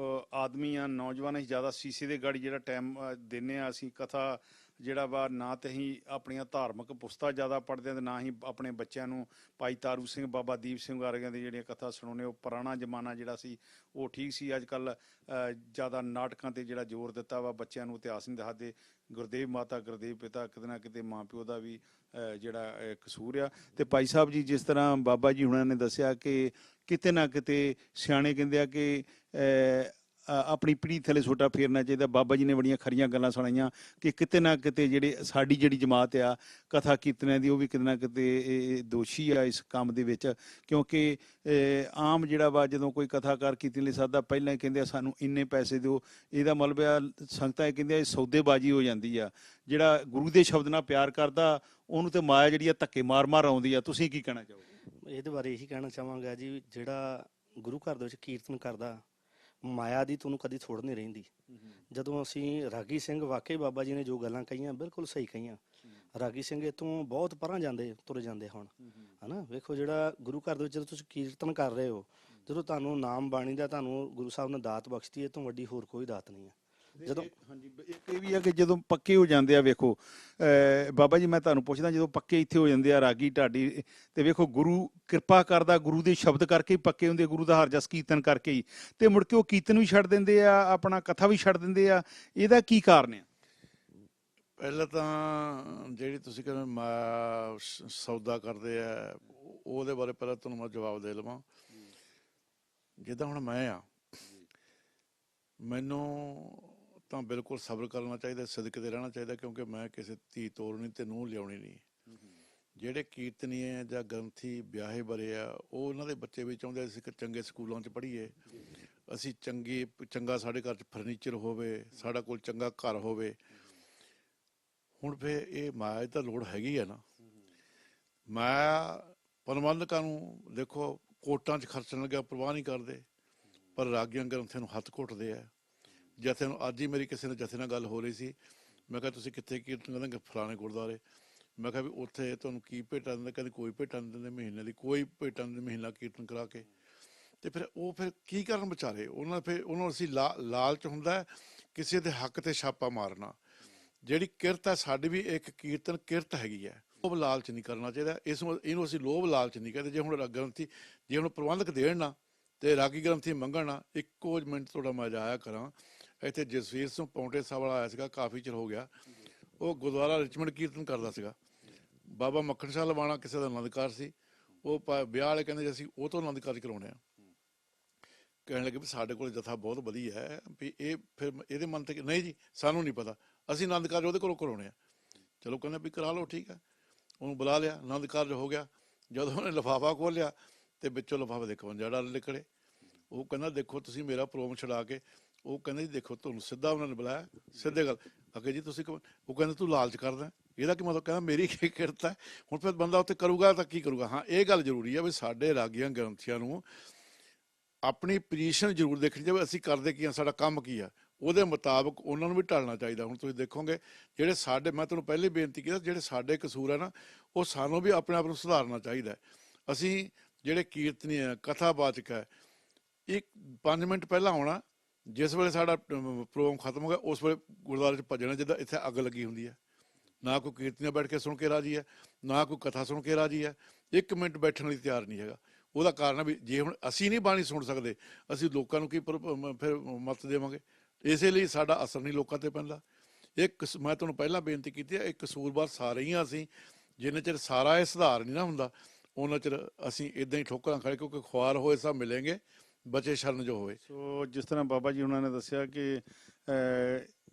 ਆਦਮੀ ਆ, ਨੌਜਵਾਨ, ਅਸੀਂ ਜ਼ਿਆਦਾ ਸ਼ੀਸ਼ੇ ਦੇ ਗਾੜੀ ਜਿਹੜਾ ਟਾਈਮ ਦਿੰਦੇ ਹਾਂ। ਅਸੀਂ ਕਥਾ ਜਿਹੜਾ ਵਾ ਨਾ ਤਾਂ ਅਸੀਂ ਆਪਣੀਆਂ ਧਾਰਮਿਕ ਪੁਸਤਕਾਂ ਜ਼ਿਆਦਾ ਪੜ੍ਹਦੇ ਹਾਂ, ਅਤੇ ਨਾ ਹੀ ਆਪਣੇ ਬੱਚਿਆਂ ਨੂੰ ਭਾਈ ਤਾਰੂ ਸਿੰਘ, ਬਾਬਾ ਦੀਪ ਸਿੰਘ ਵਰਗਿਆਂ ਦੀ ਜਿਹੜੀਆਂ ਕਥਾ ਸੁਣਾਉਂਦੇ। ਉਹ ਪੁਰਾਣਾ ਜ਼ਮਾਨਾ ਜਿਹੜਾ ਸੀ ਉਹ ਠੀਕ ਸੀ। ਅੱਜ ਕੱਲ੍ਹ ਜ਼ਿਆਦਾ ਨਾਟਕਾਂ 'ਤੇ ਜਿਹੜਾ ਜ਼ੋਰ ਦਿੱਤਾ ਵਾ, ਬੱਚਿਆਂ ਨੂੰ ਇਤਿਹਾਸ ਨਹੀਂ ਦੱਸਦੇ। ਗੁਰਦੇਵ ਮਾਤਾ, ਗੁਰਦੇਵ ਪਿਤਾ, ਕਿਤੇ ਨਾ ਕਿਤੇ ਮਾਂ ਪਿਓ ਦਾ ਵੀ ਜਿਹੜਾ ਕਸੂਰ ਆ। ਅਤੇ ਭਾਈ ਸਾਹਿਬ ਜੀ, ਜਿਸ ਤਰ੍ਹਾਂ ਬਾਬਾ ਜੀ ਹੁਣਾਂ ਨੇ ਦੱਸਿਆ ਕਿ ਕਿਤੇ ਨਾ ਕਿਤੇ ਸਿਆਣੇ ਕਹਿੰਦੇ ਆ ਕਿ ਆਪਣੀ ਪੀੜ੍ਹੀ ਥੱਲੇ ਸੋਟਾ ਫੇਰਨਾ ਚਾਹੀਦਾ। ਬਾਬਾ ਜੀ ਨੇ ਬੜੀਆਂ ਖਰੀਆਂ ਗੱਲਾਂ ਸੁਣਾਈਆਂ ਕਿ ਕਿਤੇ ਨਾ ਕਿਤੇ ਸਾਡੀ ਜਿਹੜੀ ਜਮਾਤ ਆ ਕਥਾ ਕੀਰਤਨਾਂ ਦੀ, ਉਹ ਵੀ ਕਿਤੇ ਨਾ ਕਿਤੇ ਦੋਸ਼ੀ ਆ ਇਸ ਕੰਮ ਦੇ ਵਿੱਚ। ਕਿਉਂਕਿ ਆਮ ਜਿਹੜਾ ਵਾ ਜਦੋਂ ਕੋਈ ਕਥਾਕਾਰ ਕੀਰਤਨ ਲਈ ਸੱਦਦਾ, ਪਹਿਲਾਂ ਹੀ ਕਹਿੰਦੇ ਆ ਸਾਨੂੰ ਇੰਨੇ ਪੈਸੇ ਦਿਓ। ਇਹਦਾ ਮਤਲਬ ਆ ਸੰਗਤਾਂ ਇਹ ਕਹਿੰਦੇ ਆ ਸੌਦੇਬਾਜ਼ੀ ਹੋ ਜਾਂਦੀ ਆ। ਜਿਹੜਾ ਗੁਰੂ ਦੇ ਸ਼ਬਦ ਨਾਲ ਪਿਆਰ ਕਰਦਾ ਉਹਨੂੰ ਤੇ ਮਾਇਆ ਜਿਹੜੀ ਆ ਧੱਕੇ ਮਾਰ ਮਾਰ ਆਉਂਦੀ ਆ। ਤੁਸੀਂ ਕੀ ਕਹਿਣਾ ਚਾਹੋਗੇ? ਇਹਦੇ ਬਾਰੇ ਇਹੀ ਕਹਿਣਾ ਚਾਹਾਂਗਾ ਜੀ, ਜਿਹੜਾ ਗੁਰੂ ਘਰ ਦੇ ਵਿੱਚ ਕੀਰਤਨ ਕਰਦਾ, ਮਾਇਆ ਦੀ ਤੁਹਾਨੂੰ ਕਦੀ ਥੋੜ੍ਹ ਨਹੀਂ ਰਹਿੰਦੀ। ਜਦੋਂ ਅਸੀਂ ਰਾਗੀ ਸਿੰਘ, ਵਾਕਈ ਬਾਬਾ ਜੀ ਨੇ ਜੋ ਗੱਲਾਂ ਕਹੀਆਂ ਬਿਲਕੁਲ ਸਹੀ ਕਹੀਆਂ। ਰਾਗੀ ਸਿੰਘ ਇੱਥੋਂ ਬਹੁਤ ਪਰਾਂ ਤੁਰ ਜਾਂਦੇ ਹੁਣ, ਹਨਾ। ਵੇਖੋ, ਜਿਹੜਾ ਗੁਰੂ ਘਰ ਦੇ ਵਿੱਚ ਜਦੋਂ ਤੁਸੀਂ ਕੀਰਤਨ ਕਰ ਰਹੇ ਹੋ, ਜਦੋਂ ਤੁਹਾਨੂੰ ਨਾਮ ਬਾਣੀ ਦਾ ਤੁਹਾਨੂੰ ਗੁਰੂ ਸਾਹਿਬ ਨੇ ਦਾਤ ਬਖਸ਼ਤੀ, ਇਹ ਤੋਂ ਵੱਡੀ ਹੋਰ ਕੋਈ ਦਾਤ ਨਹੀਂ ਹੈ। ਜਦੋਂ ਹਾਂਜੀ, ਇੱਕ ਇਹ ਵੀ ਆ ਕਿ ਜਦੋਂ ਪੱਕੇ ਹੋ ਜਾਂਦੇ ਆ, ਵੇਖੋ ਬਾਬਾ ਜੀ, ਮੈਂ ਤੁਹਾਨੂੰ ਪੁੱਛਦਾ, ਜਦੋਂ ਪੱਕੇ ਇੱਥੇ ਹੋ ਜਾਂਦੇ ਆ ਰਾਗੀ ਢਾਡੀ, ਤੇ ਵੇਖੋ ਗੁਰੂ ਕਿਰਪਾ ਕਰਦਾ, ਗੁਰੂ ਦੇ ਸ਼ਬਦ ਕਰਕੇ ਹੀ ਪੱਕੇ ਹੁੰਦੇ, ਗੁਰੂ ਦਾ ਹਰ ਜਸ ਕੀਰਤਨ ਕਰਕੇ ਹੀ, ਤੇ ਮੁੜ ਕੇ ਉਹ ਕੀਰਤਨ ਵੀ ਛੱਡ ਦਿੰਦੇ ਆ, ਆਪਣਾ ਕਥਾ ਵੀ ਛੱਡ ਦਿੰਦੇ ਆ। ਇਹਦਾ ਕੀ ਕਾਰਨ ਆ? ਪਹਿਲਾਂ ਤਾਂ ਜਿਹੜੀ ਤੁਸੀਂ ਕਹਿੰਦੇ ਸੌਦਾ ਕਰਦੇ ਆ, ਉਹਦੇ ਬਾਰੇ ਪਹਿਲਾਂ ਤੁਹਾਨੂੰ ਮੈਂ ਜਵਾਬ ਦੇ ਲਵਾਂ। ਜਿੱਦਾਂ ਹੁਣ ਮੈਂ ਆ, ਮੈਨੂੰ ਤਾਂ ਬਿਲਕੁਲ ਸਬਰ ਕਰਨਾ ਚਾਹੀਦਾ, ਸਦਕੇ 'ਤੇ ਰਹਿਣਾ ਚਾਹੀਦਾ, ਕਿਉਂਕਿ ਮੈਂ ਕਿਸੇ ਧੀ ਤੋਰਨੀ ਤੇ ਨੂੰਹ ਲਿਆਉਣੀ ਨਹੀਂ। ਜਿਹੜੇ ਕੀਰਤਨੀ ਹੈ ਜਾਂ ਗ੍ਰੰਥੀ ਵਿਆਹੇ ਬਰੇ ਆ, ਉਹ ਉਹਨਾਂ ਦੇ ਬੱਚੇ ਵੀ ਚਾਹੁੰਦੇ ਅਸੀਂ ਚੰਗੇ ਸਕੂਲਾਂ 'ਚ ਪੜ੍ਹੀਏ, ਅਸੀਂ ਚੰਗਾ ਸਾਡੇ ਘਰ 'ਚ ਫਰਨੀਚਰ ਹੋਵੇ, ਸਾਡਾ ਕੋਲ ਚੰਗਾ ਘਰ ਹੋਵੇ। ਹੁਣ ਫਿਰ ਇਹ ਮਾਇਆ ਤਾਂ ਲੋੜ ਹੈਗੀ ਆ ਨਾ। ਮਾਇਆ ਪ੍ਰਬੰਧਕਾਂ ਨੂੰ ਦੇਖੋ ਕੋਟਾਂ 'ਚ ਖਰਚਣ ਲੱਗਿਆ ਪਰਵਾਹ ਨਹੀਂ ਕਰਦੇ, ਪਰ ਰਾਗੀਆਂ ਗ੍ਰੰਥੀਆਂ ਨੂੰ ਹੱਥ ਘੁੱਟਦੇ ਆ। ਜਥੇ ਨੂੰ ਅੱਜ ਹੀ ਮੇਰੀ ਕਿਸੇ ਨੇ ਜਥੇ ਨਾਲ ਗੱਲ ਹੋ ਰਹੀ ਸੀ। ਮੈਂ ਕਿਹਾ ਤੁਸੀਂ ਕਿੱਥੇ ਕੀਰਤਨ ਕਰਦੇ? ਫਲਾਣੇ ਗੁਰਦੁਆਰੇ। ਮੈਂ ਕਿਹਾ ਵੀ ਉੱਥੇ ਤੁਹਾਨੂੰ ਕੀ ਭੇਟਾਂ ਦਿੰਦੇ? ਕਹਿੰਦੇ ਕੋਈ ਭੇਟਾਂ ਨਹੀਂ ਦਿੰਦੇ ਮਹੀਨੇ ਦੀ, ਕੋਈ ਭੇਟਾਂ ਨਹੀਂ, ਮਹੀਨਾ ਕੀਰਤਨ ਕਰਾ ਕੇ। ਤੇ ਫਿਰ ਕੀ ਕਰਨ ਵਿਚਾਰੇ? ਉਹਨਾਂ ਨੂੰ ਅਸੀਂ ਲਾਲਚ ਹੁੰਦਾ ਕਿਸੇ ਦੇ ਹੱਕ ਤੇ ਛਾਪਾ ਮਾਰਨਾ। ਜਿਹੜੀ ਕਿਰਤ ਹੈ ਸਾਡੀ ਵੀ ਇੱਕ ਕੀਰਤਨ ਕਿਰਤ ਹੈਗੀ ਹੈ, ਲੋਭ ਲਾਲਚ ਨਹੀਂ ਕਰਨਾ ਚਾਹੀਦਾ। ਇਹਨੂੰ ਅਸੀਂ ਲੋਭ ਲਾਲਚ ਨਹੀਂ ਕਹਿੰਦੇ। ਜੇ ਹੁਣ ਪ੍ਰਬੰਧਕ ਦੇਣ ਨਾ ਤੇ ਰਾਗੀ ਗ੍ਰੰਥੀ ਮੰਗਣ ਨਾ, ਇੱਕੋ ਮਿੰਟ ਤੁਹਾਡਾ ਮੈਂ ਜਾਇਆ ਕਰਾਂ। ਇੱਥੇ ਜਸਵੀਰ ਸਿੰਘ ਪੌਂਟੇ ਸਾਹਿਬ ਵਾਲਾ ਆਇਆ ਸੀਗਾ, ਕਾਫੀ ਚਿਰ ਹੋ ਗਿਆ। ਉਹ ਗੁਰਦੁਆਰਾ ਰਿਚਮੰਡ ਕੀਰਤਨ ਕਰਦਾ ਸੀਗਾ। ਬਾਬਾ ਮੱਖਣ ਸ਼ਾਹ ਲਵਾਣਾ ਕਿਸੇ ਦਾ ਆਨੰਦਕਾਰ ਸੀ। ਉਹ ਵਿਆਹ ਵਾਲੇ ਕਹਿੰਦੇ ਅਸੀਂ ਉਹ ਤੋਂ ਆਨੰਦਕਾਰ ਕਰਾਉਣੇ ਆ। ਕਹਿਣ ਲੱਗੇ ਵੀ ਸਾਡੇ ਕੋਲ ਜਥਾ ਬਹੁਤ ਵਧੀਆ ਹੈ, ਵੀ ਇਹ ਫਿਰ ਇਹਦੇ ਮਨ ਤੇ ਨਹੀਂ ਜੀ, ਸਾਨੂੰ ਨਹੀਂ ਪਤਾ, ਅਸੀਂ ਆਨੰਦ ਕਾਰਜ ਉਹਦੇ ਕੋਲੋਂ ਕਰਾਉਣੇ ਆ। ਚਲੋ ਕਹਿੰਦੇ ਵੀ ਕਰਾ ਲਓ, ਠੀਕ ਹੈ। ਉਹਨੂੰ ਬੁਲਾ ਲਿਆ, ਆਨੰਦ ਕਾਰਜ ਹੋ ਗਿਆ। ਜਦੋਂ ਉਹਨੇ ਲਿਫਾਫਾ ਖੋਲ੍ਹਿਆ ਤੇ ਵਿੱਚੋਂ ਲਿਫਾਫੇ ਦੇ 51 ਡਾਲਰ ਨਿਕਲੇ। ਉਹ ਕਹਿੰਦਾ ਦੇਖੋ ਤੁਸੀਂ ਮੇਰਾ ਪ੍ਰੋਗਰਾਮ ਛਡਾ ਕੇ, ਉਹ ਕਹਿੰਦੇ ਜੀ ਦੇਖੋ ਤੁਹਾਨੂੰ ਸਿੱਧਾ ਉਹਨਾਂ ਨੇ ਬੁਲਾਇਆ, ਸਿੱਧੇ ਗੱਲ ਅੱਗੇ ਜੀ ਤੁਸੀਂ, ਉਹ ਕਹਿੰਦਾ ਤੂੰ ਲਾਲਚ ਕਰਦਾ, ਇਹਦਾ ਕੀ ਮਤਲਬ? ਕਹਿੰਦਾ ਮੇਰੀ ਕੀ ਕਿਰਤ ਹੈ। ਹੁਣ ਫਿਰ ਬੰਦਾ ਉੱਥੇ ਕਰੂਗਾ ਤਾਂ ਕੀ ਕਰੂਗਾ? ਹਾਂ, ਇਹ ਗੱਲ ਜ਼ਰੂਰੀ ਹੈ ਵੀ ਸਾਡੇ ਰਾਗੀਆਂ ਗ੍ਰੰਥੀਆਂ ਨੂੰ ਆਪਣੀ ਪੋਜੀਸ਼ਨ ਜ਼ਰੂਰ ਦੇਖਣੀ ਚਾਹੀਦੀ, ਅਸੀਂ ਕਰਦੇ ਕੀ ਹਾਂ, ਸਾਡਾ ਕੰਮ ਕੀ ਆ, ਉਹਦੇ ਮੁਤਾਬਕ ਉਹਨਾਂ ਨੂੰ ਵੀ ਢਲਣਾ ਚਾਹੀਦਾ। ਹੁਣ ਤੁਸੀਂ ਦੇਖੋਗੇ ਜਿਹੜੇ ਸਾਡੇ, ਮੈਂ ਤੁਹਾਨੂੰ ਪਹਿਲੇ ਬੇਨਤੀ ਕੀਤਾ, ਜਿਹੜੇ ਸਾਡੇ ਕਸੂਰ ਹੈ ਨਾ, ਉਹ ਸਾਨੂੰ ਵੀ ਆਪਣੇ ਆਪ ਨੂੰ ਸੁਧਾਰਨਾ ਚਾਹੀਦਾ। ਅਸੀਂ ਜਿਹੜੇ ਕੀਰਤਨੀ ਹੈ, ਕਥਾਵਾਚਕ ਹੈ, 5 ਮਿੰਟ ਪਹਿਲਾਂ ਆਉਣਾ, ਜਿਸ ਵੇਲੇ ਸਾਡਾ ਪ੍ਰੋਗਰਾਮ ਖਤਮ ਹੋ ਗਿਆ ਉਸ ਵੇਲੇ ਗੁਰਦੁਆਰੇ 'ਚ ਭੱਜਣਾ, ਜਿੱਦਾਂ ਇੱਥੇ ਅੱਗ ਲੱਗੀ ਹੁੰਦੀ ਹੈ। ਨਾ ਕੋਈ ਕੀਰਤਨੀਆਂ ਬੈਠ ਕੇ ਸੁਣ ਕੇ ਰਾਜੀ ਹੈ, ਨਾ ਕੋਈ ਕਥਾ ਸੁਣ ਕੇ ਰਾਜੀ ਹੈ। 1 ਮਿੰਟ ਬੈਠਣ ਲਈ ਤਿਆਰ ਨਹੀਂ ਹੈਗਾ। ਉਹਦਾ ਕਾਰਨ ਹੈ ਵੀ ਜੇ ਹੁਣ ਅਸੀਂ ਨਹੀਂ ਬਾਣੀ ਸੁਣ ਸਕਦੇ, ਅਸੀਂ ਲੋਕਾਂ ਨੂੰ ਕੀ ਫਿਰ ਮੱਤ ਦੇਵਾਂਗੇ? ਇਸੇ ਲਈ ਸਾਡਾ ਅਸਰ ਨਹੀਂ ਲੋਕਾਂ 'ਤੇ ਪੈਂਦਾ। ਮੈਂ ਤੁਹਾਨੂੰ ਪਹਿਲਾਂ ਬੇਨਤੀ ਕੀਤੀ ਹੈ, ਇਹ ਕਸੂਰਵਾਰ ਸਾਰੇ ਹੀ ਅਸੀਂ। ਜਿੰਨੇ ਚਿਰ ਸਾਰਾ ਇਹ ਸੁਧਾਰ ਨਹੀਂ ਨਾ ਹੁੰਦਾ, ਉਹਨਾਂ ਚਿਰ ਅਸੀਂ ਇੱਦਾਂ ਹੀ ਠੋਕਰਾਂ ਖੜੇ, ਕਿਉਂਕਿ ਖੁਆਰ ਹੋਏ ਸਭ ਮਿਲੇਂਗੇ, ਬਚੇ ਸ਼ਰਨ ਜੋ ਹੋਵੇ। ਸੋ ਜਿਸ ਤਰ੍ਹਾਂ ਬਾਬਾ ਜੀ ਉਹਨਾਂ ਨੇ ਦੱਸਿਆ ਕਿ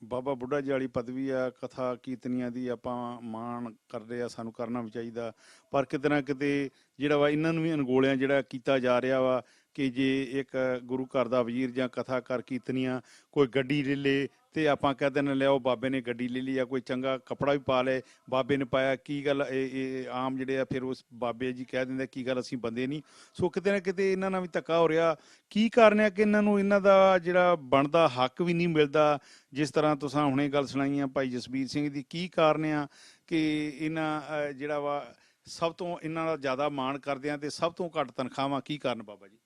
ਬਾਬਾ ਬੁੱਢਾ ਜੀ ਵਾਲੀ ਪਦਵੀ ਆ, ਕਥਾ ਕੀਰਤਨੀਆਂ ਦੀ ਆਪਾਂ ਮਾਣ ਕਰਦੇ ਆ, ਸਾਨੂੰ ਕਰਨਾ ਵੀ ਚਾਹੀਦਾ। ਪਰ ਕਿਤੇ ਨਾ ਕਿਤੇ ਜਿਹੜਾ ਵਾ ਇਹਨਾਂ ਨੂੰ ਵੀ ਅਣਗੌਲਿਆਂ ਜਿਹੜਾ ਕੀਤਾ ਜਾ ਰਿਹਾ ਵਾ ਕਿ ਜੇ ਇੱਕ ਗੁਰੂ ਘਰ ਦਾ ਵਜ਼ੀਰ ਜਾਂ ਕਥਾਕਾਰ ਕੀਰਤਨੀਆ ਕੋਈ ਗੱਡੀ ਲੈ ਲੇ ਤੇ ਆਪਾਂ ਕਹਿ ਦਿੰਦੇ ਲਿਆਓ ਬਾਬੇ ਨੇ ਗੱਡੀ ਲੈ ਲਈ, ਜਾਂ ਕੋਈ ਚੰਗਾ ਕੱਪੜਾ ਵੀ ਪਾ ਲਏ ਬਾਬੇ ਨੇ ਪਾਇਆ, ਕੀ ਗੱਲ ਇਹ ਆਮ ਜਿਹੜੇ ਆ ਫਿਰ ਉਸ ਬਾਬੇ ਜੀ ਕਹਿ ਦਿੰਦੇ ਕੀ ਗੱਲ ਅਸੀਂ ਬੰਦੇ ਨਹੀਂ। ਸੋ ਕਿਤੇ ਨਾ ਕਿਤੇ ਇਹਨਾਂ ਨਾਲ ਵੀ ਧੱਕਾ ਹੋ ਰਿਹਾ। ਕੀ ਕਾਰਨ ਹੈ ਕਿ ਇਹਨਾਂ ਨੂੰ ਇਹਨਾਂ ਦਾ ਜਿਹੜਾ ਬਣਦਾ ਹੱਕ ਵੀ ਨਹੀਂ ਮਿਲਦਾ? ਜਿਸ ਤਰ੍ਹਾਂ ਤੁਸੀਂ ਹੁਣੇ ਗੱਲ ਸੁਣਾਈ ਆ ਭਾਈ ਜਸਬੀਰ ਸਿੰਘ ਦੀ, ਕੀ ਕਾਰਨ ਆ ਕਿ ਇਹਨਾਂ ਜਿਹੜਾ ਵਾ ਸਭ ਤੋਂ ਇਹਨਾਂ ਦਾ ਜ਼ਿਆਦਾ ਮਾਣ ਕਰਦੇ ਆ ਤੇ ਸਭ ਤੋਂ ਘੱਟ ਤਨਖਾਹਾਂ? ਕੀ ਕਾਰਨ ਬਾਬਾ ਜੀ?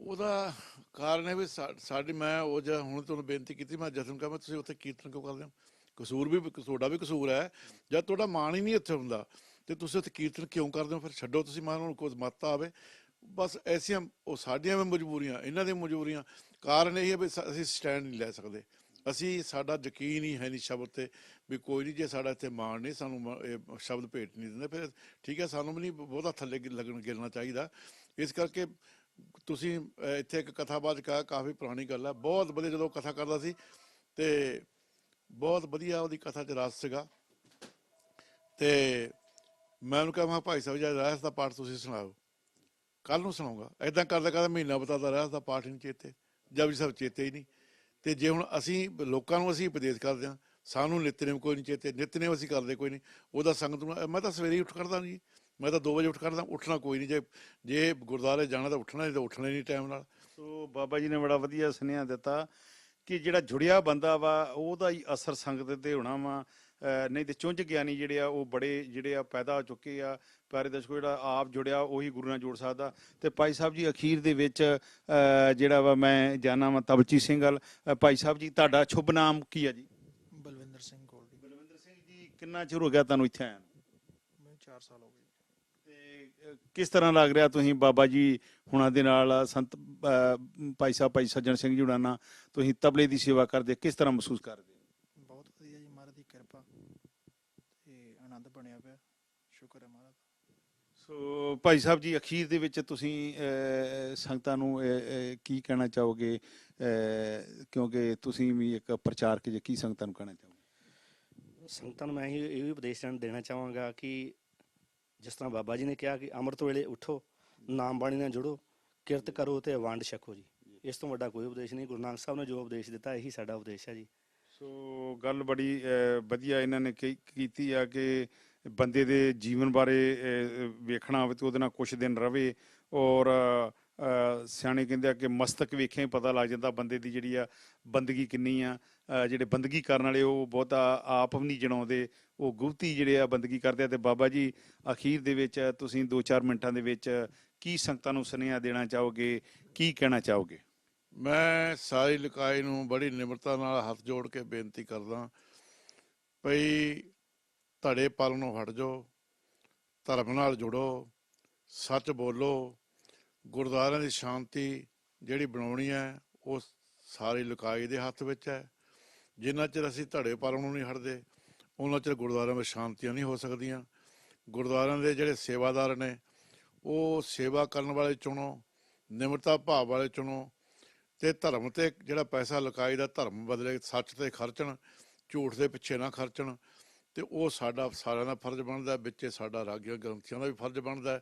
ਉਹਦਾ ਕਾਰਨ ਹੈ ਵੀ ਸਾਡੀ, ਮੈਂ ਉਹ ਜਿਹੜਾ ਹੁਣ ਤੁਹਾਨੂੰ ਬੇਨਤੀ ਕੀਤੀ, ਮੈਂ ਜਸ਼ਨ ਕਹਾਂ ਤੁਸੀਂ ਉੱਥੇ ਕੀਰਤਨ ਕਿਉਂ ਕਰਦੇ ਹੋ? ਕਸੂਰ ਵੀ ਤੁਹਾਡਾ ਵੀ ਕਸੂਰ ਹੈ। ਜਦ ਤੁਹਾਡਾ ਮਾਣ ਹੀ ਨਹੀਂ ਇੱਥੇ ਹੁੰਦਾ ਤੇ ਤੁਸੀਂ ਉੱਥੇ ਕੀਰਤਨ ਕਿਉਂ ਕਰਦੇ ਹੋ? ਫਿਰ ਛੱਡੋ ਤੁਸੀਂ, ਮਾਨ ਨੂੰ ਕੋਈ ਮੱਤ ਆਵੇ। ਬਸ ਐਸੀਆਂ ਉਹ ਸਾਡੀਆਂ ਵੀ ਮਜਬੂਰੀਆਂ, ਇਹਨਾਂ ਦੀਆਂ ਮਜਬੂਰੀਆਂ। ਕਾਰਨ ਇਹ ਹੈ ਵੀ ਅਸੀਂ ਸਟੈਂਡ ਨਹੀਂ ਲੈ ਸਕਦੇ। ਅਸੀਂ, ਸਾਡਾ ਯਕੀਨ ਹੀ ਹੈ ਨਹੀਂ ਸ਼ਬਦ ਤੇ ਵੀ ਕੋਈ ਨਹੀਂ, ਜੇ ਸਾਡਾ ਇੱਥੇ ਮਾਣ ਨਹੀਂ, ਸਾਨੂੰ ਇਹ ਸ਼ਬਦ ਭੇਟ ਨਹੀਂ ਦਿੰਦੇ, ਫਿਰ ਠੀਕ ਹੈ, ਸਾਨੂੰ ਵੀ ਨਹੀਂ ਬਹੁਤਾ ਥੱਲੇ ਗਿਰਨਾ ਚਾਹੀਦਾ। ਇਸ ਕਰਕੇ ਤੁਸੀਂ ਇੱਥੇ ਇੱਕ ਕਥਾਬਾਜ਼ ਕਾਫੀ ਪੁਰਾਣੀ ਗੱਲ ਹੈ, ਬਹੁਤ ਵਧੀਆ। ਜਦੋਂ ਕਥਾ ਕਰਦਾ ਸੀ ਤੇ ਬਹੁਤ ਵਧੀਆ ਉਹਦੀ ਕਥਾ 'ਚ ਰਸ ਸੀਗਾ, ਤੇ ਮੈਂ ਉਹਨੂੰ ਕਿਹਾ, ਮੈਂ ਭਾਈ ਸਾਹਿਬ ਜੀ ਰਹਿਸ ਦਾ ਪਾਠ ਤੁਸੀਂ ਸੁਣਾਓ, ਕੱਲ ਨੂੰ ਸੁਣਾਊਗਾ। ਏਦਾਂ ਕਰਦਾ ਕਰਦਾ ਮਹੀਨਾ ਬਤਾਦਾ ਰਹਿਸ ਦਾ ਪਾਠ ਹੀ ਨਹੀਂ ਚੇਤੇ, ਜਪਜੀ ਸਾਹਿਬ ਚੇਤੇ ਹੀ ਨਹੀਂ। ਤੇ ਜੇ ਹੁਣ ਅਸੀਂ ਲੋਕਾਂ ਨੂੰ ਅਸੀਂ ਉਪਦੇਸ਼ ਕਰਦੇ ਹਾਂ, ਸਾਨੂੰ ਨਿਤਨੇਮ ਕੋਈ ਨਹੀਂ ਚੇਤੇ, ਨਿਤਨੇਮ ਅਸੀਂ ਕਰਦੇ ਕੋਈ ਨਹੀਂ। ਉਹਦਾ ਸੰਗਤ ਨੂੰ, ਮੈਂ ਤਾਂ ਸਵੇਰੇ ਹੀ ਉੱਠ ਖੜਦਾ ਜੀ, ਮੈਂ ਤਾਂ 2 ਵਜੇ ਉੱਠ ਖੜਦਾ, ਉੱਠਣਾ ਕੋਈ ਨਹੀਂ। ਜੇ ਗੁਰਦੁਆਰੇ ਜਾਣਾ ਤਾਂ ਉੱਠਣਾ, ਨਹੀਂ ਤਾਂ ਉੱਠਣਾ ਹੀ ਨਹੀਂ ਟਾਈਮ ਨਾਲ। ਸੋ ਬਾਬਾ ਜੀ ਨੇ ਬੜਾ ਵਧੀਆ ਸੁਨੇਹਾ ਦਿੱਤਾ ਕਿ ਜਿਹੜਾ ਜੁੜਿਆ ਬੰਦਾ ਵਾ ਉਹਦਾ ਹੀ ਅਸਰ ਸੰਗਤ ਤੇ ਹੋਣਾ ਵਾ, ਨਹੀਂ ਤੇ ਚੁੰਝ ਗਿਆਨੀ ਜਿਹੜੇ ਆ ਉਹ ਬੜੇ ਜਿਹੜੇ ਆ ਪੈਦਾ ਹੋ ਚੁੱਕੇ ਆ। ਪਿਆਰੇ ਦਰਸ਼ਕੋ, ਜਿਹੜਾ ਆਪ ਜੁੜਿਆ ਉਹੀ ਗੁਰੂ ਨਾਲ ਜੋੜ ਸਕਦਾ। ਤੇ ਭਾਈ ਸਾਹਿਬ ਜੀ ਅਖੀਰ ਦੇ ਵਿੱਚ ਜਿਹੜਾ ਵਾ ਮੈਂ ਜਾਣਾ ਵਾ ਤਬਚੀ ਸਿੰਘ ਵੱਲ। ਭਾਈ ਸਾਹਿਬ ਜੀ, ਤੁਹਾਡਾ ਸ਼ੁਭ ਨਾਮ ਕੀ ਆ ਜੀ? ਬਲਵਿੰਦਰ ਸਿੰਘ ਗੋਲਡੀ। ਬਲਵਿੰਦਰ ਸਿੰਘ ਜੀ, ਕਿੰਨਾ ਚਿਰ ਹੋ ਗਿਆ ਤੁਹਾਨੂੰ ਇੱਥੇ ਆਇਆ ਨੂੰ? ਮੈਨੂੰ 4 ਸਾਲ ਹੋ ਗਏ। ਤੇ ਕਿਸ ਤਰ੍ਹਾਂ ਲੱਗ ਰਿਹਾ ਤੁਸੀਂ ਬਾਬਾ ਜੀ ਹੁਣਾਂ ਦੇ ਨਾਲ, ਸੰਤ ਭਾਈ ਸੱਜਣ ਸਿੰਘ ਜੀ ਹੁਣਾਂ ਨਾਲ ਤੁਸੀਂ ਤਬਲੇ ਦੀ ਸੇਵਾ ਕਰਦੇ, ਕਿਸ ਤਰ੍ਹਾਂ ਮਹਿਸੂਸ ਕਰਦੇ? ਬਹੁਤ ਵਧੀਆ ਜੀ, ਮਹਾਰਾਜ ਦੀ ਕਿਰਪਾ ਤੇ ਆਨੰਦ ਬਣਿਆ ਪਿਆ, ਸ਼ੁਕਰ ਹੈ ਮਹਾਰਾਜ ਦਾ। ਸੋ ਭਾਈ ਸਾਹਿਬ ਜੀ, ਅਖੀਰ ਦੇ ਵਿੱਚ ਤੁਸੀਂ ਸੰਗਤਾਂ ਨੂੰ ਕੀ ਕਹਿਣਾ ਚਾਹੋਗੇ, ਕਿਉਂਕਿ ਤੁਸੀਂ ਵੀ ਇੱਕ ਪ੍ਰਚਾਰਕ ਜੇ, ਕੀ ਸੰਗਤਾਂ ਨੂੰ ਕਹਿਣਾ ਚਾਹੋਗੇ? ਸੰਗਤਾਂ ਨੂੰ ਮੈਂ ਇਹ ਵੀ ਉਪਦੇਸ਼ ਦੇਣਾ ਚਾਹਾਂਗਾ ਕਿ ਜਿਸ ਤਰ੍ਹਾਂ ਬਾਬਾ ਜੀ ਨੇ ਕਿਹਾ ਕਿ ਅੰਮ੍ਰਿਤ ਵੇਲੇ ਉੱਠੋ, ਨਾਮ ਬਾਣੀ ਨਾਲ ਜੁੜੋ, ਕਿਰਤ ਕਰੋ ਤੇ ਵੰਡ ਛਕੋ ਜੀ। ਇਸ ਤੋਂ ਵੱਡਾ ਕੋਈ ਉਪਦੇਸ਼ ਨਹੀਂ। ਗੁਰੂ ਨਾਨਕ ਸਾਹਿਬ ਨੇ ਜੋ ਉਪਦੇਸ਼ ਦਿੱਤਾ ਇਹੀ ਸਾਡਾ ਉਪਦੇਸ਼ ਹੈ ਜੀ। ਸੋ ਗੱਲ ਬੜੀ ਵਧੀਆ ਇਹਨਾਂ ਨੇ ਕੀਤੀ ਆ ਕਿ ਬੰਦੇ ਦੇ ਜੀਵਨ ਬਾਰੇ ਵੇਖਣਾ ਹੋਵੇ ਤੇ ਉਹਦੇ ਨਾਲ ਕੁਛ ਦਿਨ ਰਵੇ। ਔਰ ਸਿਆਣੇ ਕਹਿੰਦੇ ਆ ਕਿ ਮਸਤਕ ਵੇਖਿਆ ਹੀ ਪਤਾ ਲੱਗ ਜਾਂਦਾ ਬੰਦੇ ਦੀ ਜਿਹੜੀ ਆ ਬੰਦਗੀ ਕਿੰਨੀ ਆ। ਜਿਹੜੇ ਬੰਦਗੀ ਕਰਨ ਵਾਲੇ ਉਹ ਬਹੁਤਾ ਆਪ ਵੀ ਨਹੀਂ ਜਣਾਉਂਦੇ, ਉਹ ਗੁਪਤੀ ਜਿਹੜੇ ਆ ਬੰਦਗੀ ਕਰਦੇ ਆ। ਤੇ ਬਾਬਾ ਜੀ, ਅਖੀਰ ਦੇ ਵਿੱਚ ਤੁਸੀਂ 2-4 ਮਿੰਟਾਂ ਦੇ ਵਿੱਚ ਕੀ ਸੰਗਤਾਂ ਨੂੰ ਸੁਨੇਹਾ ਦੇਣਾ ਚਾਹੋਗੇ, ਕੀ ਕਹਿਣਾ ਚਾਹੋਗੇ? ਮੈਂ ਸਾਰੀ ਲਿਕਾਈ ਨੂੰ ਬੜੀ ਨਿਮਰਤਾ ਨਾਲ ਹੱਥ ਜੋੜ ਕੇ ਬੇਨਤੀ ਕਰਦਾ ਭਈ ਧੜੇ ਪਾਲਣੋਂ ਹਟ ਜਾਓ, ਧਰਮ ਨਾਲ ਜੁੜੋ, ਸੱਚ ਬੋਲੋ। ਗੁਰਦੁਆਰਿਆਂ ਦੀ ਸ਼ਾਂਤੀ ਜਿਹੜੀ ਬਣਾਉਣੀ ਹੈ ਉਹ ਸਾਰੀ ਲਿਕਾਈ ਦੇ ਹੱਥ ਵਿੱਚ ਹੈ। ਜਿੰਨਾ ਚਿਰ ਅਸੀਂ ਧੜੇ ਪਾਲਣੋਂ ਨਹੀਂ ਹਟਦੇ ਉਹਨਾਂ ਚਿਰ ਗੁਰਦੁਆਰਿਆਂ ਵਿੱਚ ਸ਼ਾਂਤੀਆਂ ਨਹੀਂ ਹੋ ਸਕਦੀਆਂ। ਗੁਰਦੁਆਰਿਆਂ ਦੇ ਜਿਹੜੇ ਸੇਵਾਦਾਰ ਨੇ ਉਹ ਸੇਵਾ ਕਰਨ ਵਾਲੇ ਚੁਣੋ, ਨਿਮਰਤਾ ਭਾਵ ਵਾਲੇ ਚੁਣੋ, ਤੇ ਧਰਮ ਤੇ ਜਿਹੜਾ ਪੈਸਾ ਲਿਕਾਈ ਦਾ, ਧਰਮ ਬਦਲੇ ਸੱਚ ਤੇ ਖਰਚਣ, ਝੂਠ ਦੇ ਪਿੱਛੇ ਨਾ ਖਰਚਣ। ਤੇ ਉਹ ਸਾਡਾ ਸਾਰਿਆਂ ਦਾ ਫਰਜ਼ ਬਣਦਾ, ਵਿੱਚੇ ਸਾਡਾ ਰਾਗੀਆਂ ਗ੍ਰੰਥੀਆਂ ਦਾ ਵੀ ਫਰਜ਼ ਬਣਦਾ।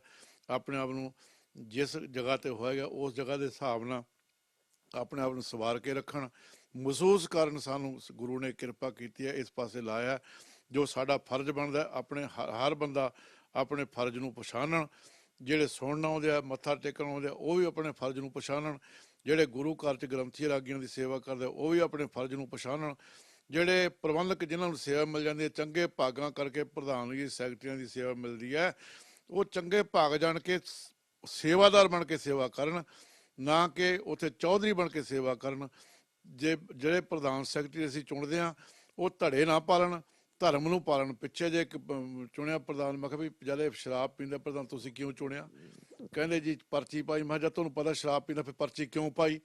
ਆਪਣੇ ਆਪ ਨੂੰ ਜਿਸ ਜਗ੍ਹਾ ਤੇ ਹੋਏਗਾ ਉਸ ਜਗ੍ਹਾ ਦੇ ਹਿਸਾਬ ਨਾਲ ਆਪਣੇ ਆਪ ਨੂੰ ਸਵਾਰ ਕੇ ਰੱਖਣ, ਮਹਿਸੂਸ ਕਰਨ। ਸਾਨੂੰ ਗੁਰੂ ਨੇ ਕਿਰਪਾ ਕੀਤੀ ਹੈ, ਇਸ ਪਾਸੇ ਲਾਇਆ ਜੋ ਸਾਡਾ ਫਰਜ਼ ਬਣਦਾ। ਆਪਣੇ ਹਰ ਬੰਦਾ ਆਪਣੇ ਫਰਜ਼ ਨੂੰ ਪਛਾਣਨ। ਜਿਹੜੇ ਸੁਣਨ ਆਉਂਦੇ ਆ, ਮੱਥਾ ਟੇਕਣ ਆਉਂਦੇ ਆ, ਉਹ ਵੀ ਆਪਣੇ ਫਰਜ਼ ਨੂੰ ਪਛਾਣਨ। ਜਿਹੜੇ ਗੁਰੂ ਘਰ 'ਚ ਗ੍ਰੰਥੀ ਰਾਗੀਆਂ ਦੀ ਸੇਵਾ ਕਰਦੇ ਉਹ ਵੀ ਆਪਣੇ ਫਰਜ਼ ਨੂੰ ਪਛਾਣਨ। ਜਿਹੜੇ ਪ੍ਰਬੰਧਕ ਜਿਨ੍ਹਾਂ ਨੂੰ ਸੇਵਾ ਮਿਲ ਜਾਂਦੀ ਹੈ, ਚੰਗੇ ਭਾਗਾਂ ਕਰਕੇ ਪ੍ਰਧਾਨਗੀ ਸੈਕਟਰੀਆਂ ਦੀ ਸੇਵਾ ਮਿਲਦੀ ਹੈ, ਉਹ ਚੰਗੇ ਭਾਗ ਜਾਣ ਕੇ ਸੇਵਾਦਾਰ ਬਣ ਕੇ ਸੇਵਾ ਕਰਨ, ਨਾ ਕਿ ਉੱਥੇ ਚੌਧਰੀ ਬਣ ਕੇ ਸੇਵਾ ਕਰਨ। ਜਿਹੜੇ ਪ੍ਰਧਾਨ ਸੈਕਟਰੀ ਅਸੀਂ ਚੁਣਦੇ ਹਾਂ ਉਹ ਧੜੇ ਨਾ ਪਾਲਣ, ਧਰਮ ਨੂੰ ਪਾਲਣ। ਪਿੱਛੇ ਜੇ ਇੱਕ ਚੁਣਿਆ ਪ੍ਰਧਾਨ, ਮੈਂ ਕਿਹਾ ਵੀ ਜਦ ਸ਼ਰਾਬ ਪੀਂਦਾ ਪ੍ਰਧਾਨ ਤੁਸੀਂ ਕਿਉਂ ਚੁਣਿਆ? ਕਹਿੰਦੇ ਜੀ ਪਰਚੀ ਪਾਈ। ਮੈਂ ਕਿਹਾ ਜਦ ਤੁਹਾਨੂੰ ਪਤਾ ਸ਼ਰਾਬ ਪੀਂਦਾ ਫਿਰ ਪਰਚੀ ਕਿਉਂ ਪਾਈ?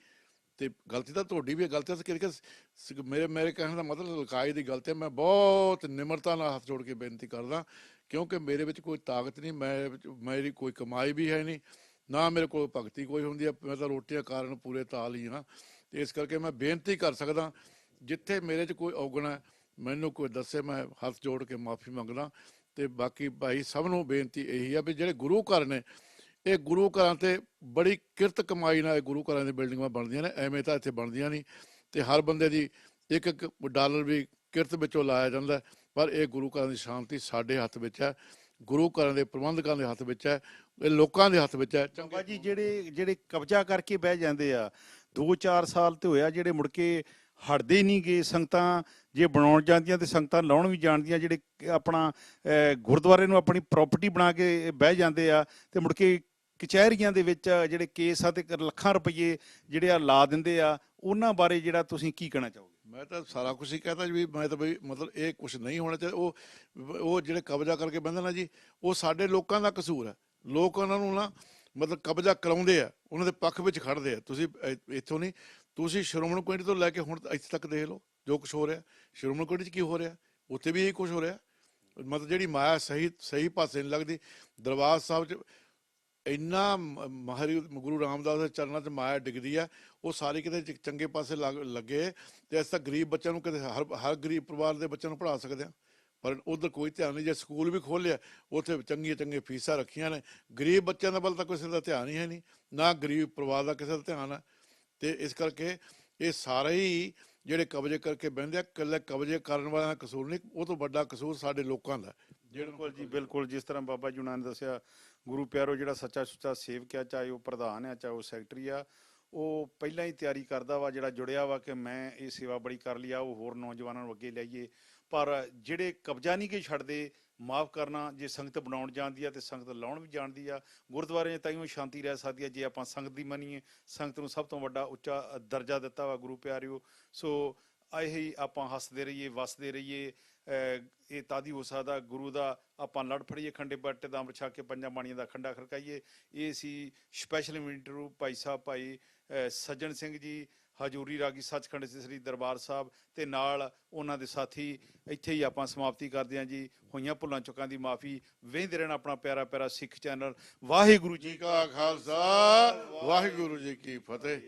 ਤੇ ਗਲਤੀ ਤਾਂ ਤੁਹਾਡੀ ਵੀ ਹੈ, ਗਲਤੀ ਤਾਂ ਮੇਰੇ ਕਹਿਣ ਦਾ ਮਤਲਬ ਲਿਕਾਈ ਦੀ ਗਲਤੀ ਹੈ। ਮੈਂ ਬਹੁਤ ਨਿਮਰਤਾ ਨਾਲ ਹੱਥ ਜੋੜ ਕੇ ਬੇਨਤੀ ਕਰਦਾ, ਕਿਉਂਕਿ ਮੇਰੇ ਵਿੱਚ ਕੋਈ ਤਾਕਤ ਨਹੀਂ, ਮੇਰੀ ਕੋਈ ਕਮਾਈ ਵੀ ਹੈ ਨਹੀਂ, ਨਾ ਮੇਰੇ ਕੋਲ ਭਗਤੀ ਕੋਈ ਹੁੰਦੀ ਹੈ। ਮੈਂ ਤਾਂ ਰੋਟੀਆਂ ਕਾਰਨ ਪੂਰੇ ਤਾਲ ਹੀ ਹਾਂ। ਤੇ ਇਸ ਕਰਕੇ ਮੈਂ ਬੇਨਤੀ ਕਰ ਸਕਦਾ, ਜਿੱਥੇ ਮੇਰੇ 'ਚ ਕੋਈ ਔਗਣ ਹੈ ਮੈਨੂੰ ਕੋਈ ਦੱਸੇ, ਮੈਂ ਹੱਥ ਜੋੜ ਕੇ ਮਾਫੀ ਮੰਗਦਾ। ਤੇ ਬਾਕੀ ਭਾਈ ਸਭ ਨੂੰ ਬੇਨਤੀ ਇਹੀ ਆ ਵੀ ਜਿਹੜੇ ਗੁਰੂ ਘਰ ਨੇ ਇਹ ਗੁਰੂ ਘਰਾਂ ਤੇ ਬੜੀ ਕਿਰਤ ਕਮਾਈ ਨਾਲ ਇਹ ਗੁਰੂ ਘਰਾਂ ਦੀ ਬਿਲਡਿੰਗਾਂ ਬਣਦੀਆਂ ਨੇ, ਐਵੇਂ ਤਾਂ ਇੱਥੇ ਬਣਦੀਆਂ ਨਹੀਂ। ਤੇ ਹਰ ਬੰਦੇ ਦੀ ਇੱਕ ਇੱਕ ਡਾਲਰ ਵੀ ਕਿਰਤ ਵਿੱਚੋਂ ਲਾਇਆ ਜਾਂਦਾ ਹੈ। ਪਰ ਇਹ ਗੁਰੂ ਘਰਾਂ ਦੀ ਸ਼ਾਂਤੀ ਸਾਡੇ ਹੱਥ ਵਿੱਚ ਹੈ, ਗੁਰੂ ਘਰਾਂ ਦੇ ਪ੍ਰਬੰਧਕਾਂ ਦੇ ਹੱਥ ਵਿੱਚ ਹੈ, ਇਹ ਲੋਕਾਂ ਦੇ ਹੱਥ ਵਿੱਚ ਹੈ। ਬਾਬਾ ਜੀ ਜਿਹੜੇ ਕਬਜ਼ਾ ਕਰਕੇ ਬਹਿ ਜਾਂਦੇ ਆ 2-4 ਸਾਲ ਤੇ ਹੋਇਆ, ਜਿਹੜੇ ਮੁੜ ਕੇ ਹਟਦੇ ਨਹੀਂ ਗੇ। ਸੰਗਤਾਂ ਜੇ ਬਣਾਉਣ ਜਾਂਦੀਆਂ ਤੇ ਸੰਗਤਾਂ ਲਾਉਣ ਵੀ ਜਾਣਦੀਆਂ, ਜਿਹੜੇ ਆਪਣਾ ਗੁਰਦੁਆਰੇ ਨੂੰ ਆਪਣੀ ਪ੍ਰਾਪਰਟੀ ਬਣਾ ਕੇ ਬਹਿ ਜਾਂਦੇ ਆ ਤੇ ਮੁੜ ਕੇ ਕਚਹਿਰੀਆਂ ਦੇ ਵਿੱਚ ਜਿਹੜੇ ਕੇਸ ਆ ਤੇ ਲੱਖਾਂ ਰੁਪਏ ਜਿਹੜੇ ਆ ਲਾ ਦਿੰਦੇ ਆ, ਉਹਨਾਂ ਬਾਰੇ ਜਿਹੜਾ ਤੁਸੀਂ ਕੀ ਕਹਿਣਾ ਚਾਹੋਗੇ? ਮੈਂ ਤਾਂ ਸਾਰਾ ਕੁਝ ਹੀ ਕਹਤਾ ਜੀ ਵੀ ਮੈਂ ਤਾਂ ਬਈ ਮਤਲਬ ਇਹ ਕੁਝ ਨਹੀਂ ਹੋਣਾ ਚਾਹੀਦਾ। ਉਹ ਜਿਹੜੇ ਕਬਜ਼ਾ ਕਰਕੇ ਬਹਿੰਦੇ ਨਾ ਜੀ, ਉਹ ਸਾਡੇ ਲੋਕਾਂ ਦਾ ਕਸੂਰ ਹੈ। ਲੋਕ ਉਹਨਾਂ ਨੂੰ ਨਾ ਮਤਲਬ ਕਬਜ਼ਾ ਕਰਾਉਂਦੇ ਆ, ਉਹਨਾਂ ਦੇ ਪੱਖ ਵਿੱਚ ਖੜਦੇ ਆ। ਤੁਸੀਂ ਇੱਥੋਂ ਨਹੀਂ, ਤੁਸੀਂ ਸ਼੍ਰੋਮਣੀ ਕਮੇਟੀ ਤੋਂ ਲੈ ਕੇ ਹੁਣ ਇੱਥੇ ਤੱਕ ਦੇਖ ਲਓ ਜੋ ਕੁਝ ਹੋ ਰਿਹਾ। ਸ਼੍ਰੋਮਣੀ ਕਮੇਟੀ 'ਚ ਕੀ ਹੋ ਰਿਹਾ, ਉੱਥੇ ਵੀ ਇਹੀ ਕੁਝ ਹੋ ਰਿਹਾ। ਮਤਲਬ ਜਿਹੜੀ ਮਾਇਆ ਸਹੀ ਪਾਸੇ ਨਹੀਂ ਲੱਗਦੀ। ਦਰਬਾਰ ਸਾਹਿਬ 'ਚ ਇੰਨਾ ਗੁਰੂ ਰਾਮਦਾਸ ਦੇ ਚਰਨਾਂ 'ਚ ਮਾਇਆ ਡਿੱਗਦੀ ਆ, ਉਹ ਸਾਰੀ ਕਿਤੇ ਚੰਗੇ ਪਾਸੇ ਲੱਗੇ ਤੇ ਅਸੀਂ ਤਾਂ ਗਰੀਬ ਬੱਚਿਆਂ ਨੂੰ ਕਿਤੇ ਹਰ ਗਰੀਬ ਪਰਿਵਾਰ ਦੇ ਬੱਚਿਆਂ ਨੂੰ ਪੜ੍ਹਾ ਸਕਦੇ ਹਾਂ, ਪਰ ਉਧਰ ਕੋਈ ਧਿਆਨ ਨਹੀਂ। ਜੇ ਸਕੂਲ ਵੀ ਖੋਲ੍ਹਿਆ, ਉੱਥੇ ਚੰਗੀਆਂ ਫੀਸਾਂ ਰੱਖੀਆਂ ਨੇ, ਗਰੀਬ ਬੱਚਿਆਂ ਦਾ ਵੱਲ ਤਾਂ ਕਿਸੇ ਦਾ ਧਿਆਨ ਹੀ ਹੈ ਨਹੀਂ, ਨਾ ਗਰੀਬ ਪਰਿਵਾਰ ਦਾ ਕਿਸੇ ਦਾ ਧਿਆਨ ਹੈ। ਤੇ ਇਸ ਕਰਕੇ ਇਹ ਸਾਰੇ ਹੀ ਜਿਹੜੇ ਕਬਜ਼ੇ ਕਰਕੇ ਬਹਿੰਦੇ ਆ, ਇਕੱਲੇ ਕਬਜ਼ੇ ਕਰਨ ਵਾਲਿਆਂ ਦਾ ਕਸੂਰ ਨਹੀਂ, ਉਹ ਤੋਂ ਵੱਡਾ ਕਸੂਰ ਸਾਡੇ ਲੋਕਾਂ ਦਾ। ਬਿਲਕੁਲ ਜੀ, ਬਿਲਕੁਲ। ਜਿਸ ਤਰ੍ਹਾਂ ਬਾਬਾ ਜੀ ਉਹਨਾਂ ਨੇ ਦੱਸਿਆ, ਗੁਰੂ ਪਿਆਰੋ ਜਿਹੜਾ ਸੱਚਾ ਸੁੱਚਾ ਸੇਵਕ ਆ, ਚਾਹੇ ਉਹ ਪ੍ਰਧਾਨ ਆ ਚਾਹੇ ਉਹ ਸੈਕਟਰੀ ਆ, ਉਹ ਪਹਿਲਾਂ ਹੀ ਤਿਆਰੀ ਕਰਦਾ ਵਾ, ਜਿਹੜਾ ਜੁੜਿਆ ਵਾ ਕਿ ਮੈਂ ਇਹ ਸੇਵਾ ਬੜੀ ਕਰ ਲਈ ਆ, ਉਹ ਹੋਰ ਨੌਜਵਾਨਾਂ ਨੂੰ ਅੱਗੇ ਲਿਆਈਏ। ਪਰ ਜਿਹੜੇ ਕਬਜ਼ਾ ਨਹੀਂ ਕਿ ਛੱਡਦੇ, ਮਾਫ ਕਰਨਾ, ਜੇ ਸੰਗਤ ਬਣਾਉਣ ਜਾਣਦੀ ਆ ਤੇ ਸੰਗਤ ਲਾਉਣ ਵੀ ਜਾਣਦੀ ਆ। ਗੁਰਦੁਆਰੇ 'ਚ ਤਾਈਓ ਸ਼ਾਂਤੀ ਰਹਿ ਸਕਦੀ ਆ ਜੇ ਆਪਾਂ ਸੰਗਤ ਦੀ ਮੰਨੀਏ। ਸੰਗਤ ਨੂੰ ਸਭ ਤੋਂ ਵੱਡਾ ਉੱਚਾ ਦਰਜਾ ਦਿੱਤਾ ਵਾ ਗੁਰੂ ਪਿਆਰਿਓ। ਸੋ ਇਹੀ ਆਪਾਂ ਹੱਸਦੇ ਰਹੀਏ, ਵਸਦੇ ਰਹੀਏ। ਇਹ ਤਾਦੀ ਹੋ ਸਕਦਾ ਗੁਰੂ ਦਾ ਆਪਾਂ ਲੜ ਫੜੀਏ, ਖੰਡੇ ਬਾਟੇ ਦਾ ਅੰਮ੍ਰਿਤ ਛਕ ਕੇ ਪੰਜਾਂ ਬਾਣੀਆਂ ਦਾ ਖੰਡਾ ਖੜਕਾਈਏ। ਇਹ ਸੀ ਸਪੈਸ਼ਲ ਇੰਟਰਵਿਊ ਭਾਈ ਸਾਹਿਬ ਭਾਈ ਸੱਜਣ ਸਿੰਘ ਜੀ, ਹਜੂਰੀ ਰਾਗੀ ਸੱਚਖੰਡ ਸ੍ਰੀ ਦਰਬਾਰ ਸਾਹਿਬ, ਤੇ ਨਾਲ ਉਹਨਾਂ ਦੇ ਸਾਥੀ। ਇੱਥੇ ਹੀ ਆਪਾਂ ਸਮਾਪਤੀ ਕਰਦੇ ਹਾਂ ਜੀ। ਹੋਈਆਂ ਭੁੱਲਾਂ ਚੁੱਕਾਂ ਦੀ ਮਾਫੀ। ਵੇਖਦੇ ਰਹਿਣਾ ਆਪਣਾ ਪਿਆਰਾ ਪਿਆਰਾ ਸਿੱਖ ਚੈਨਲ। ਵਾਹਿਗੁਰੂ ਜੀ ਕਾ ਖਾਲਸਾ, ਵਾਹਿਗੁਰੂ ਜੀ ਕੀ ਫਤਿਹ।